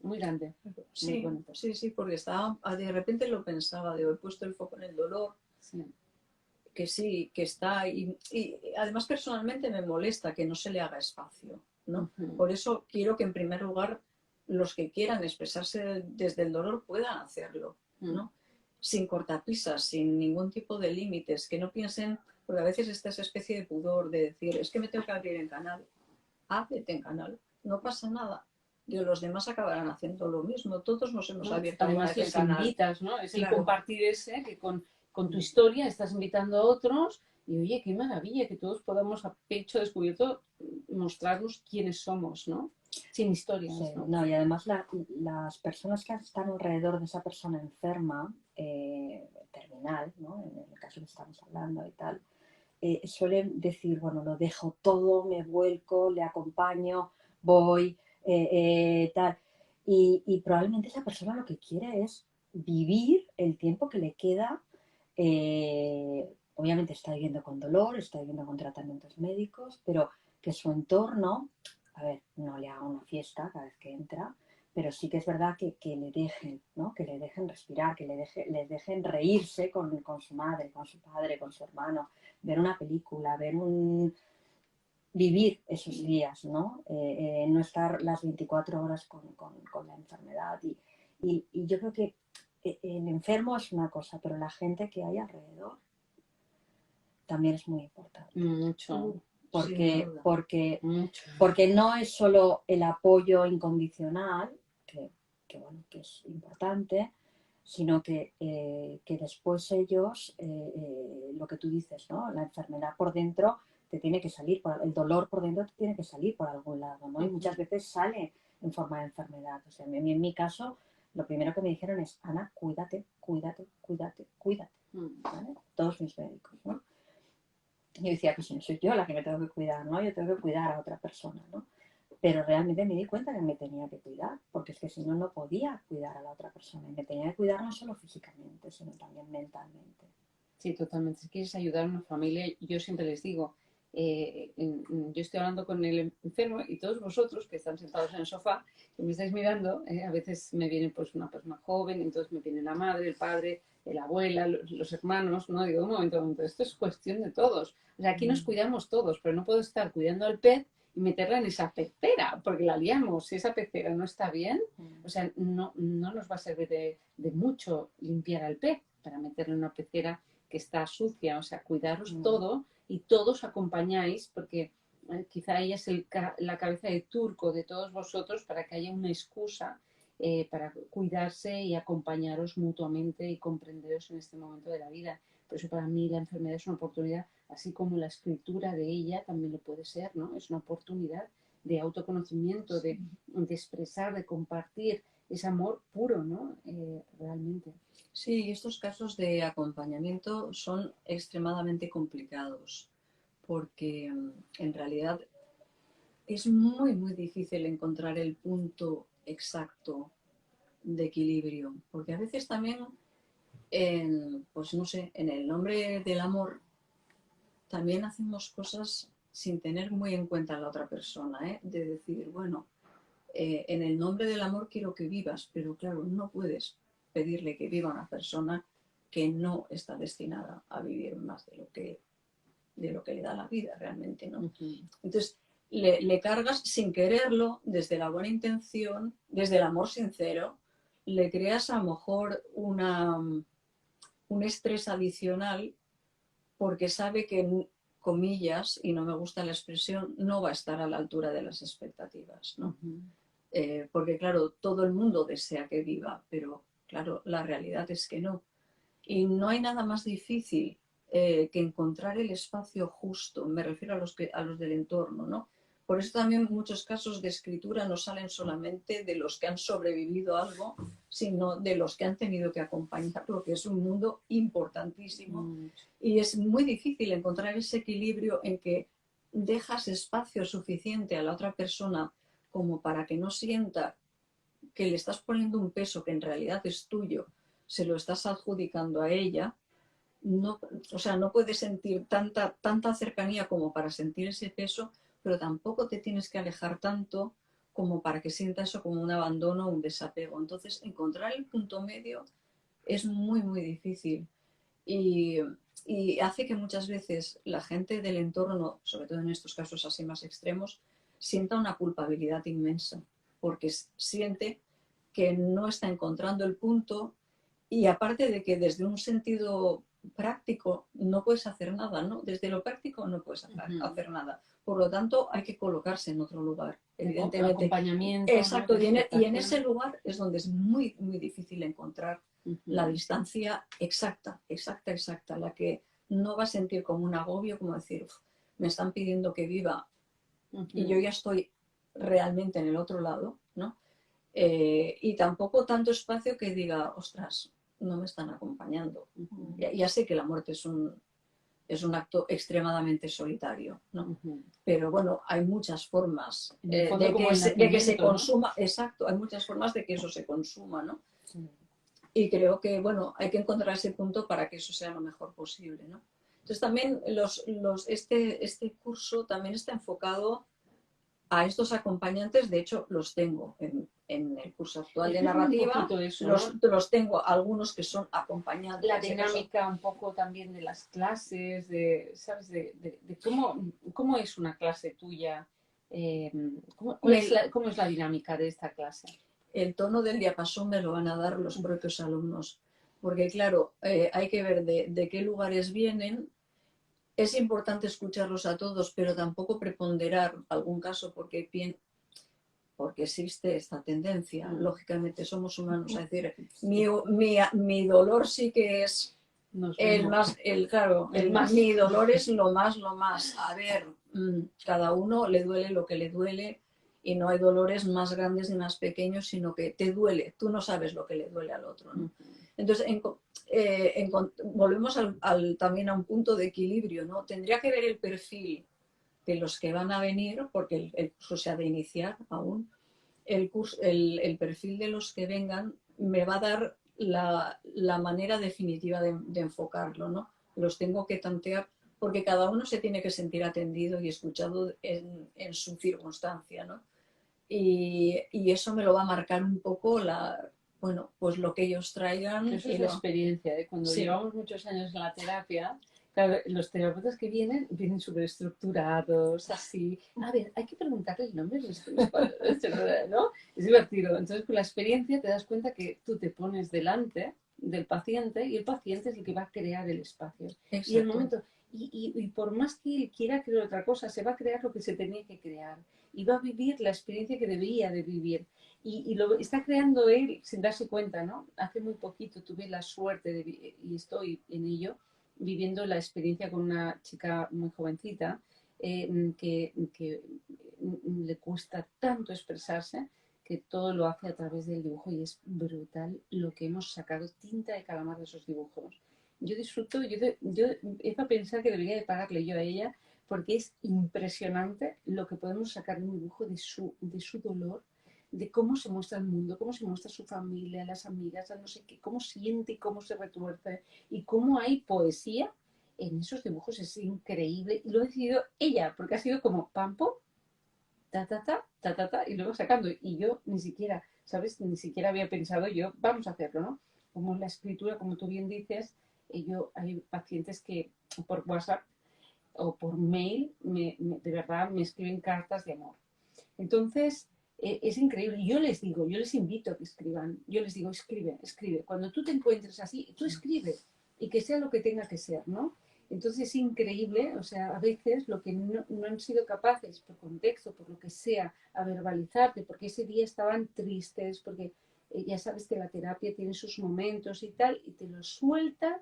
Muy grande. Sí, muy sí, porque de repente lo pensaba, he puesto el foco en el dolor, sí, que está, y además personalmente me molesta que no se le haga espacio, ¿no? Por eso quiero que en primer lugar los que quieran expresarse desde el dolor puedan hacerlo, ¿no? Sin cortapisas, sin ningún tipo de límites, que no piensen, porque a veces está esa especie de pudor de decir, es que me tengo que abrir en canal, ábrete en canal, no pasa nada. Los demás acabarán haciendo lo mismo. Todos nos hemos abierto además les invitas, ¿no? Es el compartir ese que con tu historia estás invitando a otros y oye, qué maravilla que todos podamos a pecho descubierto mostrarnos quiénes somos, ¿no? Sin historias, sí, ¿no? No, y además las personas que están alrededor de esa persona enferma, terminal, ¿no? En el caso que estamos hablando y tal, suelen decir, bueno, lo dejo todo, me vuelco, le acompaño, voy, tal. Y probablemente esa persona lo que quiere es vivir el tiempo que le queda. Obviamente está viviendo con dolor, está viviendo con tratamientos médicos, pero que su entorno, a ver, no le haga una fiesta cada vez que entra, pero sí que es verdad que le dejen, ¿no? Que le dejen respirar, que les dejen reírse con su madre, con su padre, con su hermano, ver una película, vivir esos días, ¿no? No estar las 24 horas con la enfermedad. Y yo creo que el enfermo es una cosa, pero la gente que hay alrededor también es muy importante. Mucho. Porque no es solo el apoyo incondicional, bueno, que es importante, sino que después ellos, lo que tú dices, ¿no? La enfermedad por dentro te tiene que salir, el dolor por dentro te tiene que salir por algún lado, ¿no? Y muchas veces sale en forma de enfermedad. O sea, en mi caso, lo primero que me dijeron es, Ana, cuídate, cuídate, cuídate, cuídate, ¿vale? Todos mis médicos, ¿no? Y yo decía, pues no soy yo la que me tengo que cuidar, ¿no? Yo tengo que cuidar a otra persona, ¿no? Pero realmente me di cuenta que me tenía que cuidar, porque es que si no, no podía cuidar a la otra persona. Y me tenía que cuidar no solo físicamente, sino también mentalmente. Sí, totalmente. Si quieres ayudar a una familia, yo siempre les digo, yo estoy hablando con el enfermo y todos vosotros que están sentados en el sofá, que me estáis mirando, a veces me viene pues una persona joven, entonces me viene la madre, el padre, la abuela, los hermanos, ¿no? Digo, un momento, esto es cuestión de todos. O sea, aquí nos cuidamos todos, pero no puedo estar cuidando al pez y meterla en esa pecera, porque la liamos. Si esa pecera no está bien, o sea, no nos va a servir de mucho limpiar al pez para meterle en una pecera que está sucia. O sea, cuidaros todo y todos acompañáis, porque quizá ella es la cabeza de turco de todos vosotros para que haya una excusa para cuidarse y acompañaros mutuamente y comprenderos en este momento de la vida. Por eso para mí la enfermedad es una oportunidad, así como la escritura de ella también lo puede ser, ¿no? Es una oportunidad de autoconocimiento, de expresar, de compartir ese amor puro, ¿no? Realmente. Sí, estos casos de acompañamiento son extremadamente complicados porque en realidad es muy, muy difícil encontrar el punto exacto de equilibrio, porque a veces también, pues no sé, en el nombre del amor también hacemos cosas sin tener muy en cuenta a la otra persona, ¿eh? De decir, bueno, en el nombre del amor quiero que vivas, pero claro, no puedes pedirle que viva una persona que no está destinada a vivir más de lo que le da la vida realmente, ¿no? Entonces, le cargas sin quererlo, desde la buena intención, desde el amor sincero, le creas a lo mejor un estrés adicional porque sabe que, comillas, y no me gusta la expresión, no va a estar a la altura de las expectativas, ¿no? Porque claro, todo el mundo desea que viva, pero claro, la realidad es que no. Y no hay nada más difícil que encontrar el espacio justo, me refiero a los del entorno, ¿no? Por eso también muchos casos de escritura no salen solamente de los que han sobrevivido a algo, sino de los que han tenido que acompañarlo, que es un mundo importantísimo. Y es muy difícil encontrar ese equilibrio en que dejas espacio suficiente a la otra persona como para que no sienta que le estás poniendo un peso que en realidad es tuyo, se lo estás adjudicando a ella, no, o sea, no puedes sentir tanta cercanía como para sentir ese peso, pero tampoco te tienes que alejar tanto como para que sienta eso como un abandono o un desapego. Entonces, encontrar el punto medio es muy, muy difícil. Y hace que muchas veces la gente del entorno, sobre todo en estos casos así más extremos, sienta una culpabilidad inmensa, porque siente que no está encontrando el punto y aparte de que desde un sentido práctico no puedes hacer nada, ¿no? Desde lo práctico no puedes hacer nada. Por lo tanto, hay que colocarse en otro lugar, evidentemente. Acompañamiento. Exacto, ¿no? Y en ese lugar es donde es muy, muy difícil encontrar la distancia exacta, la que no va a sentir como un agobio, como decir, me están pidiendo que viva y yo ya estoy realmente en el otro lado, ¿no? Y tampoco tanto espacio que diga, ostras, no me están acompañando. Ya sé que la muerte es un acto extremadamente solitario, ¿no? Pero bueno, hay muchas formas de que se consuma, ¿no? Exacto, hay muchas formas de que eso se consuma, ¿no? Y creo que, bueno, hay que encontrar ese punto para que eso sea lo mejor posible, ¿no? Entonces también este curso también está enfocado a estos acompañantes, de hecho los tengo en el curso actual de narrativa, eso, ¿no? los tengo algunos que son acompañantes. La dinámica un poco también de las clases, ¿sabes? De cómo es una clase tuya, ¿cómo es la dinámica de esta clase? El tono del diapasón me lo van a dar los propios alumnos, porque claro, hay que ver de qué lugares vienen. Es importante escucharlos a todos, pero tampoco preponderar algún caso porque existe esta tendencia. Lógicamente somos humanos, es decir, mi dolor sí que es mi dolor es lo más. A ver, cada uno le duele lo que le duele y no hay dolores más grandes ni más pequeños, sino que te duele, tú no sabes lo que le duele al otro, ¿no? Entonces, volvemos también a un punto de equilibrio, ¿no? Tendría que ver el perfil de los que van a venir, porque el curso se ha de iniciar aún, el perfil de los que vengan me va a dar la manera definitiva de enfocarlo, ¿no? Los tengo que tantear porque cada uno se tiene que sentir atendido y escuchado en su circunstancia, ¿no? Y eso me lo va a marcar un poco bueno, pues lo que ellos traigan. Eso es la experiencia, de cuando Sí. llevamos muchos años en la terapia, claro, los terapeutas que vienen súper estructurados, así. A ver, hay que preguntarle el nombre de ¿no? Es divertido. Entonces, con la experiencia te das cuenta que tú te pones delante del paciente y el paciente es el que va a crear el espacio. Exacto. Y el momento, y por más que él quiera crear otra cosa, se va a crear lo que se tenía que crear. Y va a vivir la experiencia que debería de vivir. Y lo está creando él sin darse cuenta, ¿no? Hace muy poquito tuve la suerte y estoy en ello, viviendo la experiencia con una chica muy jovencita que le cuesta tanto expresarse que todo lo hace a través del dibujo y es brutal lo que hemos sacado tinta de calamar de esos dibujos. Yo disfruto, yo empiezo a pensar que debería de pagarle yo a ella porque es impresionante lo que podemos sacar de un dibujo de su dolor, de cómo se muestra el mundo, cómo se muestra su familia, las amigas, no sé qué, cómo siente y cómo se retuerce y cómo hay poesía en esos dibujos. Es increíble y lo ha decidido ella, porque ha sido como pampo, ta, ta, ta, ta, ta, ta, y luego sacando. Y yo ni siquiera, ¿sabes? Ni siquiera había pensado yo, vamos a hacerlo, ¿no? Como la escritura, como tú bien dices, hay pacientes que por WhatsApp o por mail de verdad me escriben cartas de amor. Entonces, es increíble. Yo les invito a que escriban. Yo les digo, escribe, escribe. Cuando tú te encuentres así, tú escribe. Y que sea lo que tenga que ser, ¿no? Entonces es increíble, o sea, a veces lo que no han sido capaces, por contexto, por lo que sea, a verbalizarte, porque ese día estaban tristes, porque ya sabes que la terapia tiene sus momentos y tal, y te lo sueltan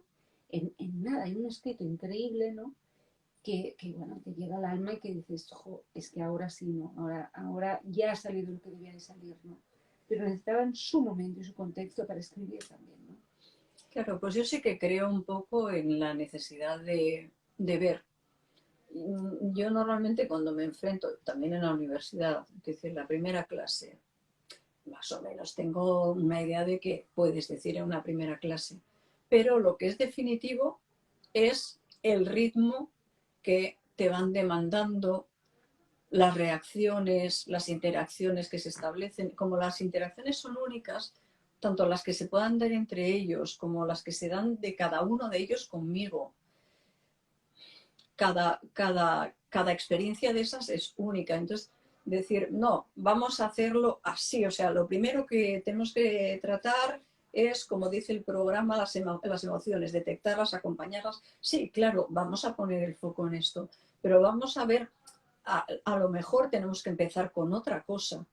en nada, en un escrito increíble, ¿no? Bueno, te llega al alma y que dices, ojo, es que ahora sí, ¿no? Ahora ya ha salido lo que debía de salir, ¿no? Pero necesitaban su momento y su contexto para escribir también, ¿no? Claro, pues yo sí que creo un poco en la necesidad de ver. Yo normalmente cuando me enfrento, también en la universidad, es decir, la primera clase, más o menos tengo una idea de qué puedes decir en una primera clase, pero lo que es definitivo es el ritmo que te van demandando las reacciones, las interacciones que se establecen. Como las interacciones son únicas, tanto las que se puedan dar entre ellos como las que se dan de cada uno de ellos conmigo, cada experiencia de esas es única. Entonces, decir, no, vamos a hacerlo así. O sea, lo primero que tenemos que tratar es, como dice el programa, las emociones, detectarlas, acompañarlas. Sí, claro, vamos a poner el foco en esto, pero vamos a ver, a lo mejor tenemos que empezar con otra cosa,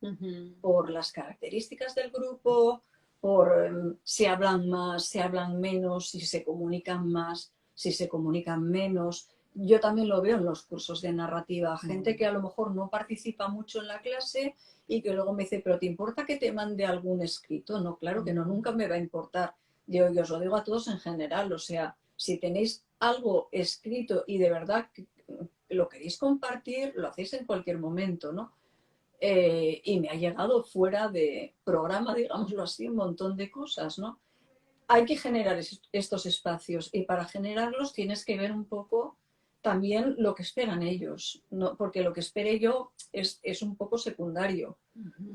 por las características del grupo, por si hablan más, si hablan menos, si se comunican más, si se comunican menos. Yo también lo veo en los cursos de narrativa, gente que a lo mejor no participa mucho en la clase y que luego me dice, pero ¿te importa que te mande algún escrito? No, claro que no, nunca me va a importar. Yo os lo digo a todos en general, o sea, si tenéis algo escrito y de verdad lo queréis compartir, lo hacéis en cualquier momento, ¿no? Y me ha llegado fuera de programa, digámoslo así, un montón de cosas, ¿no? Hay que generar estos espacios y para generarlos tienes que ver un poco también lo que esperan ellos, ¿no? Porque lo que espere yo es un poco secundario.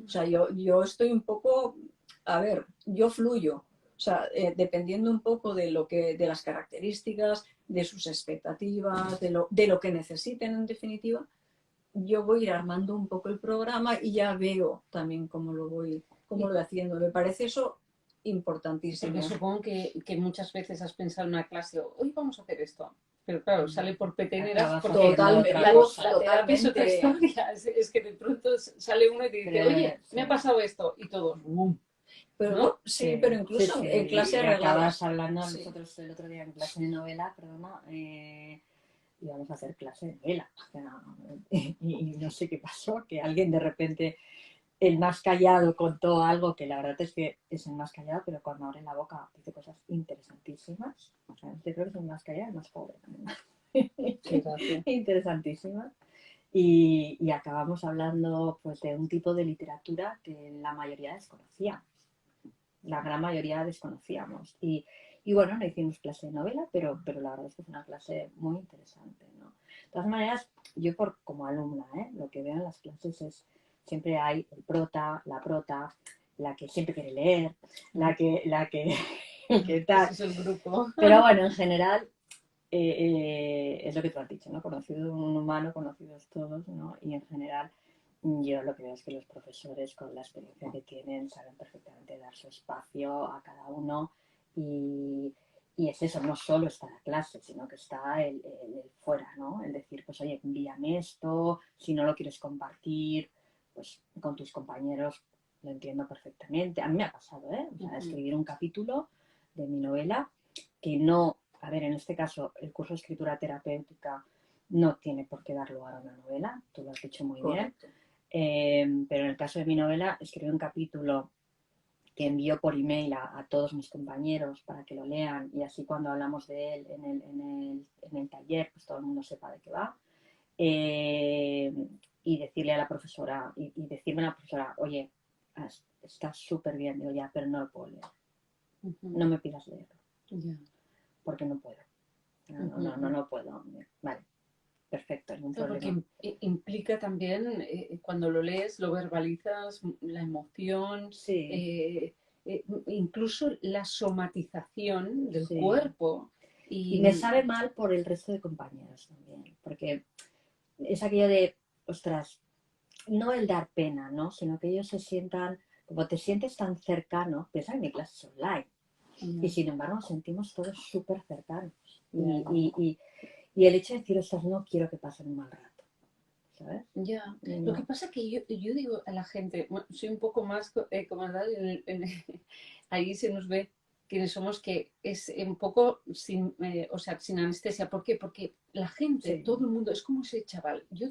O sea, yo estoy un poco, a ver, yo fluyo. O sea, dependiendo un poco de las características, de sus expectativas, de lo que necesiten en definitiva, yo voy a ir armando un poco el programa y ya veo también cómo lo voy haciendo. Me parece eso importantísimo. Porque supongo que muchas veces has pensado en una clase, hoy vamos a hacer esto, pero claro, sale por peteneras porque Totalmente, la terapia es otra historia. Es que de pronto sale uno y te dice, oye, me ha pasado esto, y todos, ¡bum! Pero, ¿no? sí, pero incluso en clase arregladas. arregladas. Acabas hablando nosotros el otro día en clase de novela, perdona, íbamos a hacer clase de novela. O sea, y no sé qué pasó, que alguien de repente, el más callado, contó algo que la verdad es que es el más callado, pero cuando abre la boca dice cosas interesantísimas. O sea, yo creo que es el más callado y el más pobre también. Interesantísimas. Y acabamos hablando pues de un tipo de literatura que la mayoría desconocíamos. La gran mayoría desconocíamos. Y bueno, no hicimos clase de novela, pero la verdad es que fue una clase muy interesante, ¿no? De todas maneras, yo como alumna, lo que veo en las clases es siempre hay el prota, la que siempre quiere leer, la que tal. Ese es el grupo. Pero bueno, en general es lo que tú has dicho, ¿no? Conocido un humano, conocidos todos, ¿no? Y en general yo lo que veo es que los profesores, con la experiencia que tienen, saben perfectamente dar su espacio a cada uno y es eso, no solo está la clase, sino que está el fuera, ¿no? El decir, pues oye, envíame esto, si no lo quieres compartir, pues con tus compañeros lo entiendo perfectamente. A mí me ha pasado, ¿eh? O sea, escribir un capítulo de mi novela que no, a ver, en este caso, el curso de escritura terapéutica no tiene por qué dar lugar a una novela, tú lo has dicho muy bien. Pero en el caso de mi novela, escribí un capítulo que envío por email a todos mis compañeros para que lo lean y así cuando hablamos de él en el taller, pues todo el mundo sepa de qué va. Y decirle a la profesora, y decirme a la profesora, oye, está súper bien, digo ya, pero no lo puedo leer. No me pidas leerlo. Porque no puedo. No puedo. Vale. Perfecto, ningún problema. Porque implica también, cuando lo lees, lo verbalizas, la emoción, sí. Incluso la somatización del cuerpo. Y me sabe mal por el resto de compañeros también, porque es aquello de, ostras, no el dar pena, ¿no? Sino que ellos se sientan, como te sientes tan cercano, piensa en mi clase es online, y sin embargo nos sentimos todos súper cercanos. Y el hecho de decir, ostras, no quiero que pasen un mal rato, ¿sabes? Ya, lo que pasa es que yo digo a la gente, bueno, soy un poco más comandada, ahí se nos ve quienes somos, que es un poco sin anestesia. ¿Por qué? Porque la gente, todo el mundo, es como ese chaval. Yo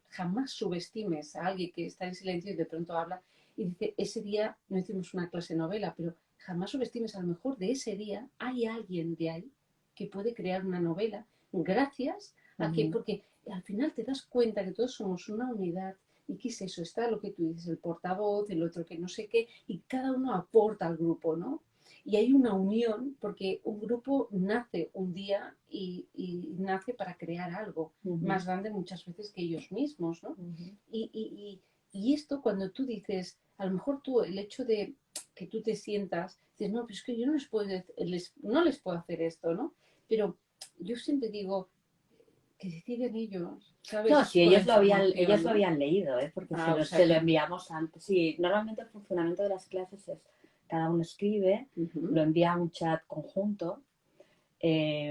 jamás subestimes a alguien que está en silencio y de pronto habla y dice, ese día no hicimos una clase de novela, pero jamás subestimes, a lo mejor de ese día hay alguien de ahí que puede crear una novela gracias a que, porque al final te das cuenta que todos somos una unidad. ¿Y qué es eso? Está lo que tú dices, el portavoz, el otro que no sé qué, y cada uno aporta al grupo, ¿no? Y hay una unión, porque un grupo nace un día y nace para crear algo más grande muchas veces que ellos mismos, ¿no? Y esto, cuando tú dices, a lo mejor tú, el hecho de que tú te sientas, dices, no, pero es que yo no les puedo hacer esto, ¿no? Pero yo siempre digo, que deciden ellos, ¿sabes? No, si ellos lo habían leído, porque se lo enviamos antes. Sí, normalmente el funcionamiento de las clases es cada uno escribe, lo envía a un chat conjunto,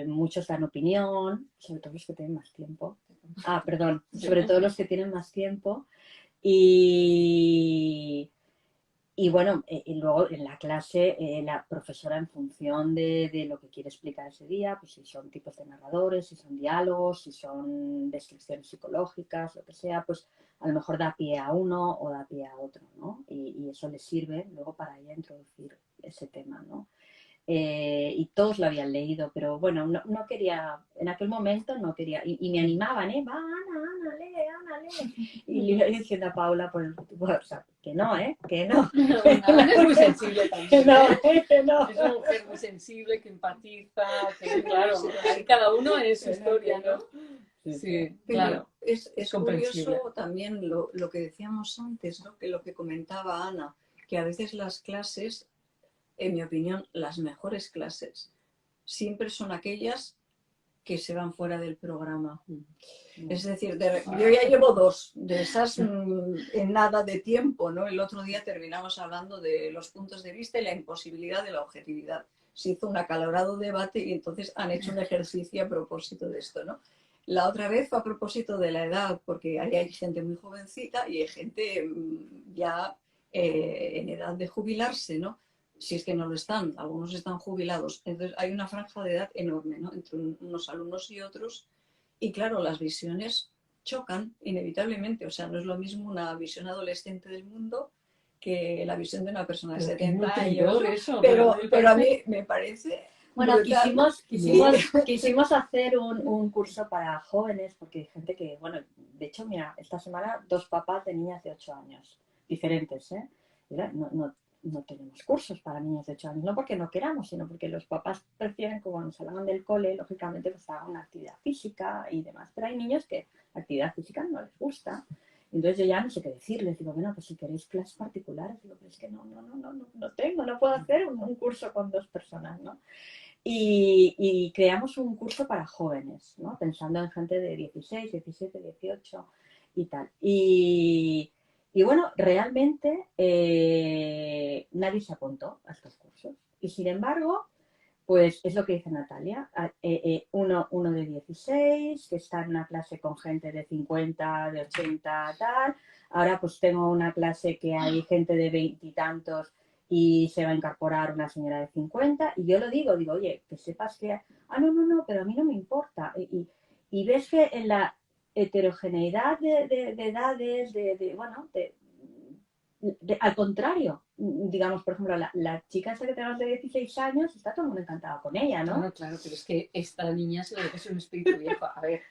muchos dan opinión, sobre todo los que tienen más tiempo. Sobre todo los que tienen más tiempo. Y bueno, luego en la clase la profesora, en función de lo que quiere explicar ese día, pues si son tipos de narradores, si son diálogos, si son descripciones psicológicas, lo que sea, pues a lo mejor da pie a uno o da pie a otro, ¿no? Y eso le sirve luego para ella introducir ese tema, ¿no? Y todos lo habían leído, pero bueno, no quería, en aquel momento no quería, y me animaban, va, Ana, lee. Y le iba diciendo a Paula por el WhatsApp, que no. Ana es muy sensible también. Que no. Es una mujer muy sensible, que empatiza, que claro, cada uno es su historia, ¿no? Sí, claro. Es curioso también lo que decíamos antes, ¿no? Que lo que comentaba Ana, que a veces las clases, en mi opinión, las mejores clases siempre son aquellas que se van fuera del programa. Es decir, yo ya llevo 2 de esas en nada de tiempo, ¿no? El otro día terminamos hablando de los puntos de vista y la imposibilidad de la objetividad. Se hizo un acalorado debate y entonces han hecho un ejercicio a propósito de esto, ¿no? La otra vez fue a propósito de la edad, porque ahí hay gente muy jovencita y hay gente ya en edad de jubilarse, ¿no? Si es que no lo están, algunos están jubilados. Entonces hay una franja de edad enorme, ¿no? Entre unos alumnos y otros. Y claro, las visiones chocan inevitablemente. O sea, no es lo mismo una visión adolescente del mundo que la visión de una persona de Pero qué 70 años. nutritor eso, Pero a mí me parece Bueno, brutal. quisimos hacer un curso para jóvenes, porque hay gente que, bueno, de hecho, mira, esta semana 2 papás de niñas de 8 años, diferentes, ¿eh? No tenemos cursos para niños de 8 años, no porque no queramos, sino porque los papás prefieren que cuando salgan del cole, lógicamente, pues hagan una actividad física y demás. Pero hay niños que la actividad física no les gusta. Entonces yo ya no sé qué decirles. Digo, bueno, pues si queréis clases particulares, digo, pero es que no tengo, no puedo hacer un curso con 2 personas, ¿no? Y creamos un curso para jóvenes, ¿no? Pensando en gente de 16, 17, 18 y tal. Y bueno, realmente nadie se apuntó a estos cursos. Y sin embargo, pues es lo que dice Natalia. Uno de 16, que está en una clase con gente de 50, de 80, tal. Ahora pues tengo una clase que hay gente de 20 y tantos y se va a incorporar una señora de 50. Y yo lo digo, oye, que sepas que... no, pero a mí no me importa. Y ves que en la heterogeneidad de edades, bueno, al contrario, digamos, por ejemplo, la chica esa que tenemos de 16 años, está todo el mundo encantado con ella, ¿no? Claro, pero es que esta niña se ve que es un espíritu viejo. A ver,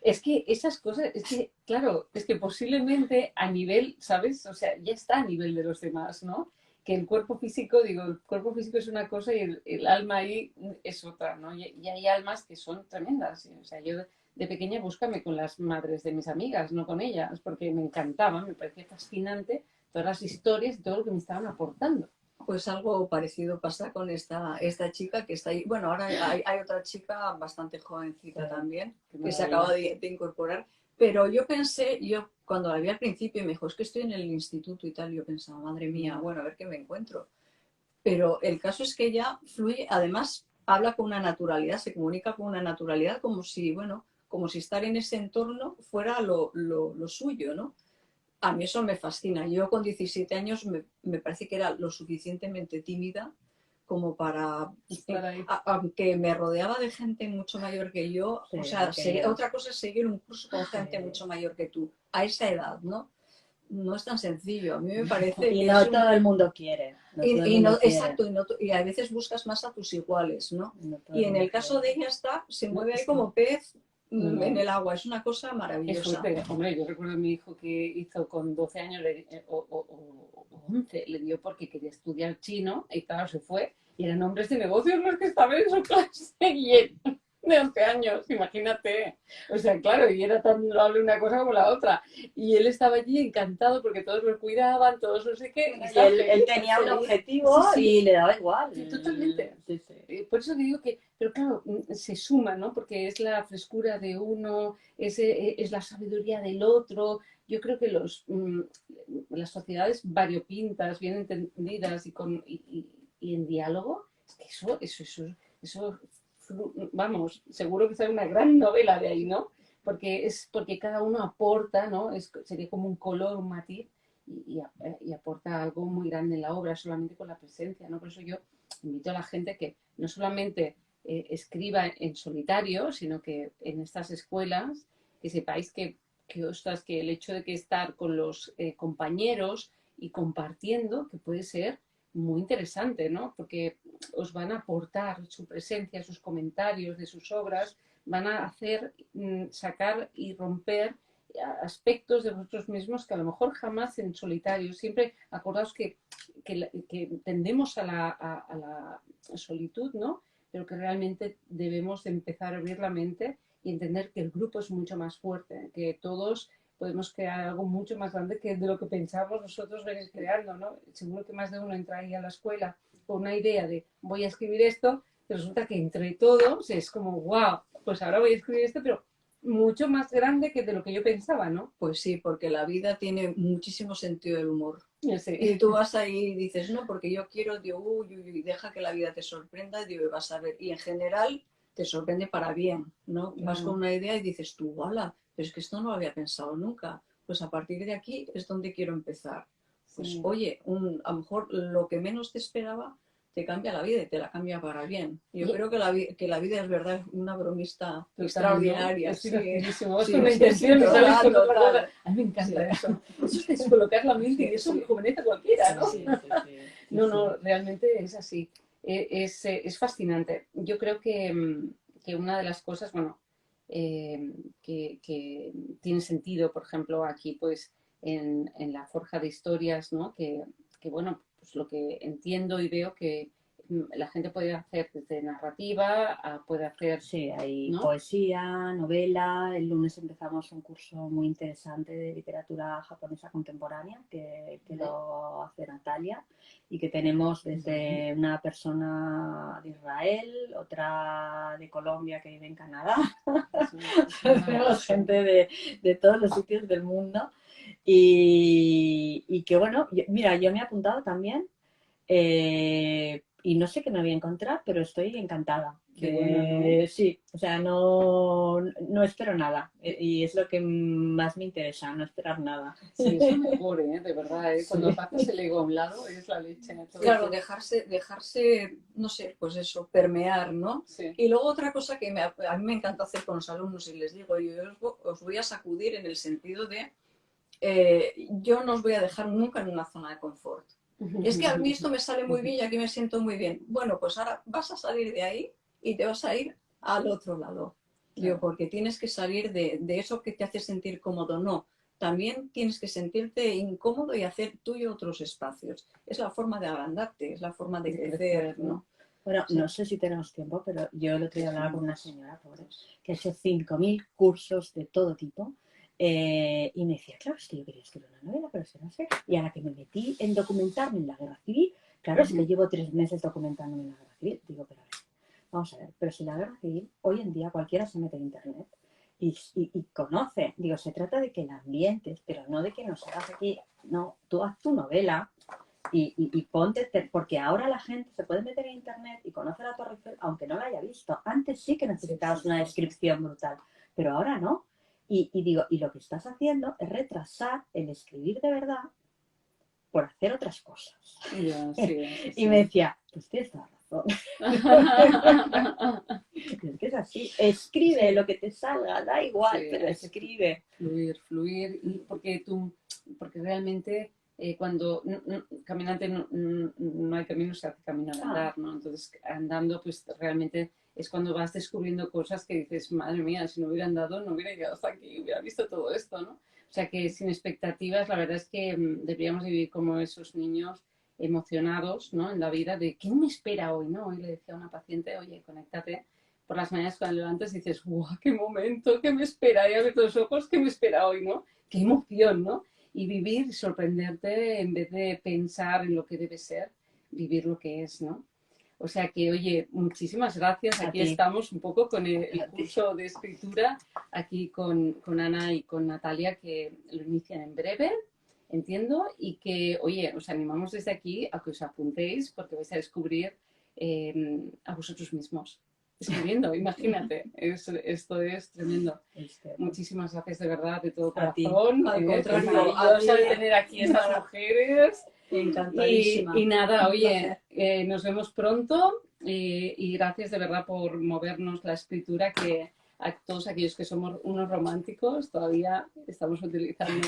es que esas cosas, es que, claro, es que posiblemente a nivel, ¿sabes? O sea, ya está a nivel de los demás, ¿no? Que el cuerpo físico, digo, el cuerpo físico es una cosa y el alma ahí es otra, ¿no? Y hay almas que son tremendas. O sea, yo de pequeña búscame con las madres de mis amigas, no con ellas, porque me encantaban, me parecía fascinante todas las historias y todo lo que me estaban aportando. Pues algo parecido pasa con esta chica que está ahí. Bueno, ahora hay otra chica bastante jovencita también, que se acaba de incorporar. Pero yo pensé, yo cuando la vi al principio me dijo, es que estoy en el instituto y tal, yo pensaba, madre mía, bueno, a ver qué me encuentro. Pero el caso es que ella fluye, además habla con una naturalidad, se comunica con una naturalidad como si, bueno, como si estar en ese entorno fuera lo suyo, ¿no? A mí eso me fascina. Yo con 17 años me parece que era lo suficientemente tímida como para, aunque me rodeaba de gente mucho mayor que yo, Sí, o sea, otra cosa es seguir un curso con gente mucho mayor que tú, a esa edad, ¿no? No es tan sencillo. A mí me parece y que no todo el mundo quiere. Exacto, y a veces buscas más a tus iguales, ¿no? Y en el caso de ella se mueve ahí como pez en el agua, es una cosa maravillosa. Hombre, yo recuerdo a mi hijo que hizo con 12 años o 11, le dio porque quería estudiar chino y claro, se fue y eran hombres de negocios los que estaban en su clase y él de 11 años, imagínate. O sea, claro, y era tan loable una cosa como la otra. Y él estaba allí encantado porque todos lo cuidaban, todos no sé qué. Y él tenía un objetivo y le daba igual. Sí, totalmente. Sí. Por eso digo que, pero claro, se suma, ¿no? Porque es la frescura de uno, es la sabiduría del otro. Yo creo que las sociedades variopintas, bien entendidas y en diálogo, es que eso vamos, seguro que sale una gran novela de ahí, ¿no? Porque cada uno aporta, ¿no? Sería como un color, un matiz, y aporta algo muy grande en la obra, solamente con la presencia, ¿no? Por eso yo invito a la gente que no solamente escriba en solitario, sino que en estas escuelas, que sepáis ostras, que el hecho de que estar con los compañeros y compartiendo, que puede ser muy interesante, ¿no? Porque os van a aportar su presencia, sus comentarios de sus obras, van a hacer sacar y romper aspectos de vosotros mismos que a lo mejor jamás en solitario. Siempre acordaos que tendemos a la solitud, ¿no? Pero que realmente debemos de empezar a abrir la mente y entender que el grupo es mucho más fuerte, que todos podemos crear algo mucho más grande que de lo que pensamos nosotros venir creando, ¿no? Seguro que más de uno entra ahí a la escuela con una idea de voy a escribir esto, pero resulta que entre todos es como, wow, pues ahora voy a escribir esto, pero mucho más grande que de lo que yo pensaba, ¿no? Pues sí, porque la vida tiene muchísimo sentido del humor. Sí. Y tú vas ahí y dices, no, porque yo quiero, digo, uy, deja que la vida te sorprenda, digo, y vas a ver. Y en general te sorprende para bien, ¿no? Claro. Vas con una idea y dices tú, ¡hala! Pero es que esto no lo había pensado nunca. Pues a partir de aquí es donde quiero empezar. Pues oye, a lo mejor lo que menos te esperaba te cambia la vida y te la cambia para bien. Yo Y- creo que que la vida es verdad, es una bromista Total, extraordinaria. ¿no? Es Sí, divertidísimo. Es sí, con una sí, intención, sí, y sales con otra total. cosa. A mí me encanta Sí. eso. Eso es descolocar la mente y eso Sí. rejuvenece a cualquiera, ¿no? Sí, sí, sí, sí, No, sí. no, realmente es así. Es fascinante. Yo creo que una de las cosas, bueno, que tiene sentido, por ejemplo, aquí, pues, en la forja de historias, ¿no? Bueno, pues lo que entiendo y veo que la gente puede hacer desde narrativa, puede hacer, Sí, hay ¿no? poesía, novela. El lunes empezamos un curso muy interesante de literatura japonesa contemporánea que lo hace Natalia y que tenemos desde una persona de Israel, otra de Colombia que vive en Canadá. Tenemos gente de todos los sitios del mundo y que bueno, mira, yo me he apuntado también y no sé qué me voy a encontrar, pero estoy encantada. Qué bueno, ¿no? Sí, o sea, no espero nada. Y es lo que más me interesa, no esperar nada. Sí, es lo mejor, ¿eh? De verdad, ¿eh? Cuando Sí. apartas el ego a un lado, es la leche. Todo Claro, eso. dejarse, no sé, pues eso, permear, ¿no? Sí. Y luego otra cosa que a mí me encanta hacer con los alumnos y les digo, yo os voy a sacudir en el sentido de, yo no os voy a dejar nunca en una zona de confort. Es que a mí esto me sale muy bien y aquí me siento muy bien. Bueno, pues ahora vas a salir de ahí y te vas a ir al otro lado. Digo, porque tienes que salir de eso que te hace sentir cómodo. No, también tienes que sentirte incómodo y hacer tuyo otros espacios. Es la forma de agrandarte, es la forma de crecer, ¿no? Bueno, Sí. no sé si tenemos tiempo, pero yo el otro día hablaba con una señora pobre que ha hecho 5.000 cursos de todo tipo. Y me decía, claro, es que yo quería escribir una novela, pero es que no sé. Y a la que me metí en documentarme en la guerra civil, claro, es que llevo 3 meses documentándome en la guerra civil. Digo, pero a ver, vamos a ver, pero si la guerra civil, hoy en día cualquiera se mete en internet y conoce. Digo, se trata de que la ambientes, pero no de que nos hagas aquí, no, tú haz tu novela y ponte, porque ahora la gente se puede meter en internet y conoce la Torre Eiffel, aunque no la haya visto. Antes sí que necesitabas una descripción brutal, pero ahora no. Y digo, y lo que estás haciendo es retrasar el escribir de verdad por hacer otras cosas. Ya, sí, Y me decía, pues tienes toda razón. Es que es así, escribe lo que te salga, da igual, Sí, pero hay que escribe. fluir, y porque realmente cuando caminante no hay camino, se hace camino al andar, ¿no? Entonces andando, pues realmente es cuando vas descubriendo cosas que dices, madre mía, si no hubiera andado no hubiera llegado hasta aquí, hubiera visto todo esto, ¿no? O sea que sin expectativas, la verdad es que deberíamos vivir como esos niños emocionados, ¿no? En la vida de ¿qué me espera hoy? ¿No? Hoy le decía a una paciente, oye, conéctate por las mañanas cuando levantas y dices, ¡guau, qué momento! ¿Qué me espera? Y abres los ojos, ¿qué me espera hoy? ¿No? ¡Qué emoción! ¿no? Y vivir, sorprenderte en vez de pensar en lo que debe ser, vivir lo que es, ¿no? O sea que, oye, muchísimas gracias. Aquí estamos un poco con el curso de escritura, aquí con Ana y con Natalia, que lo inician en breve, entiendo, y que, oye, os animamos desde aquí a que os apuntéis porque vais a descubrir a vosotros mismos escribiendo, imagínate, esto es tremendo. Muchísimas gracias de verdad, de todo corazón. Al Es contrario, maravilloso tener aquí a estas mujeres. Encantadísima. Y nada, oye, nos vemos pronto y gracias de verdad por movernos la escritura que a todos aquellos que somos unos románticos todavía estamos utilizando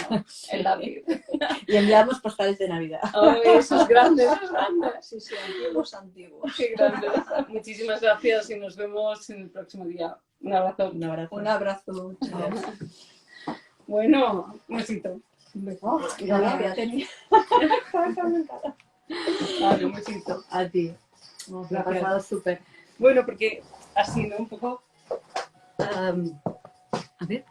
en la vida. Y enviamos postales de Navidad. Oh, esos grandes, esos grandes. Sí, sí, antiguos, antiguos. Qué grandes. Muchísimas gracias y nos vemos en el próximo día. Un abrazo. Un abrazo. Un abrazo. Chao. Bueno, un besito. Un beso. Gracias. Vale, un besito. A ti. Me ha pasado súper. Bueno, porque así, ¿no? Un poco... a ver.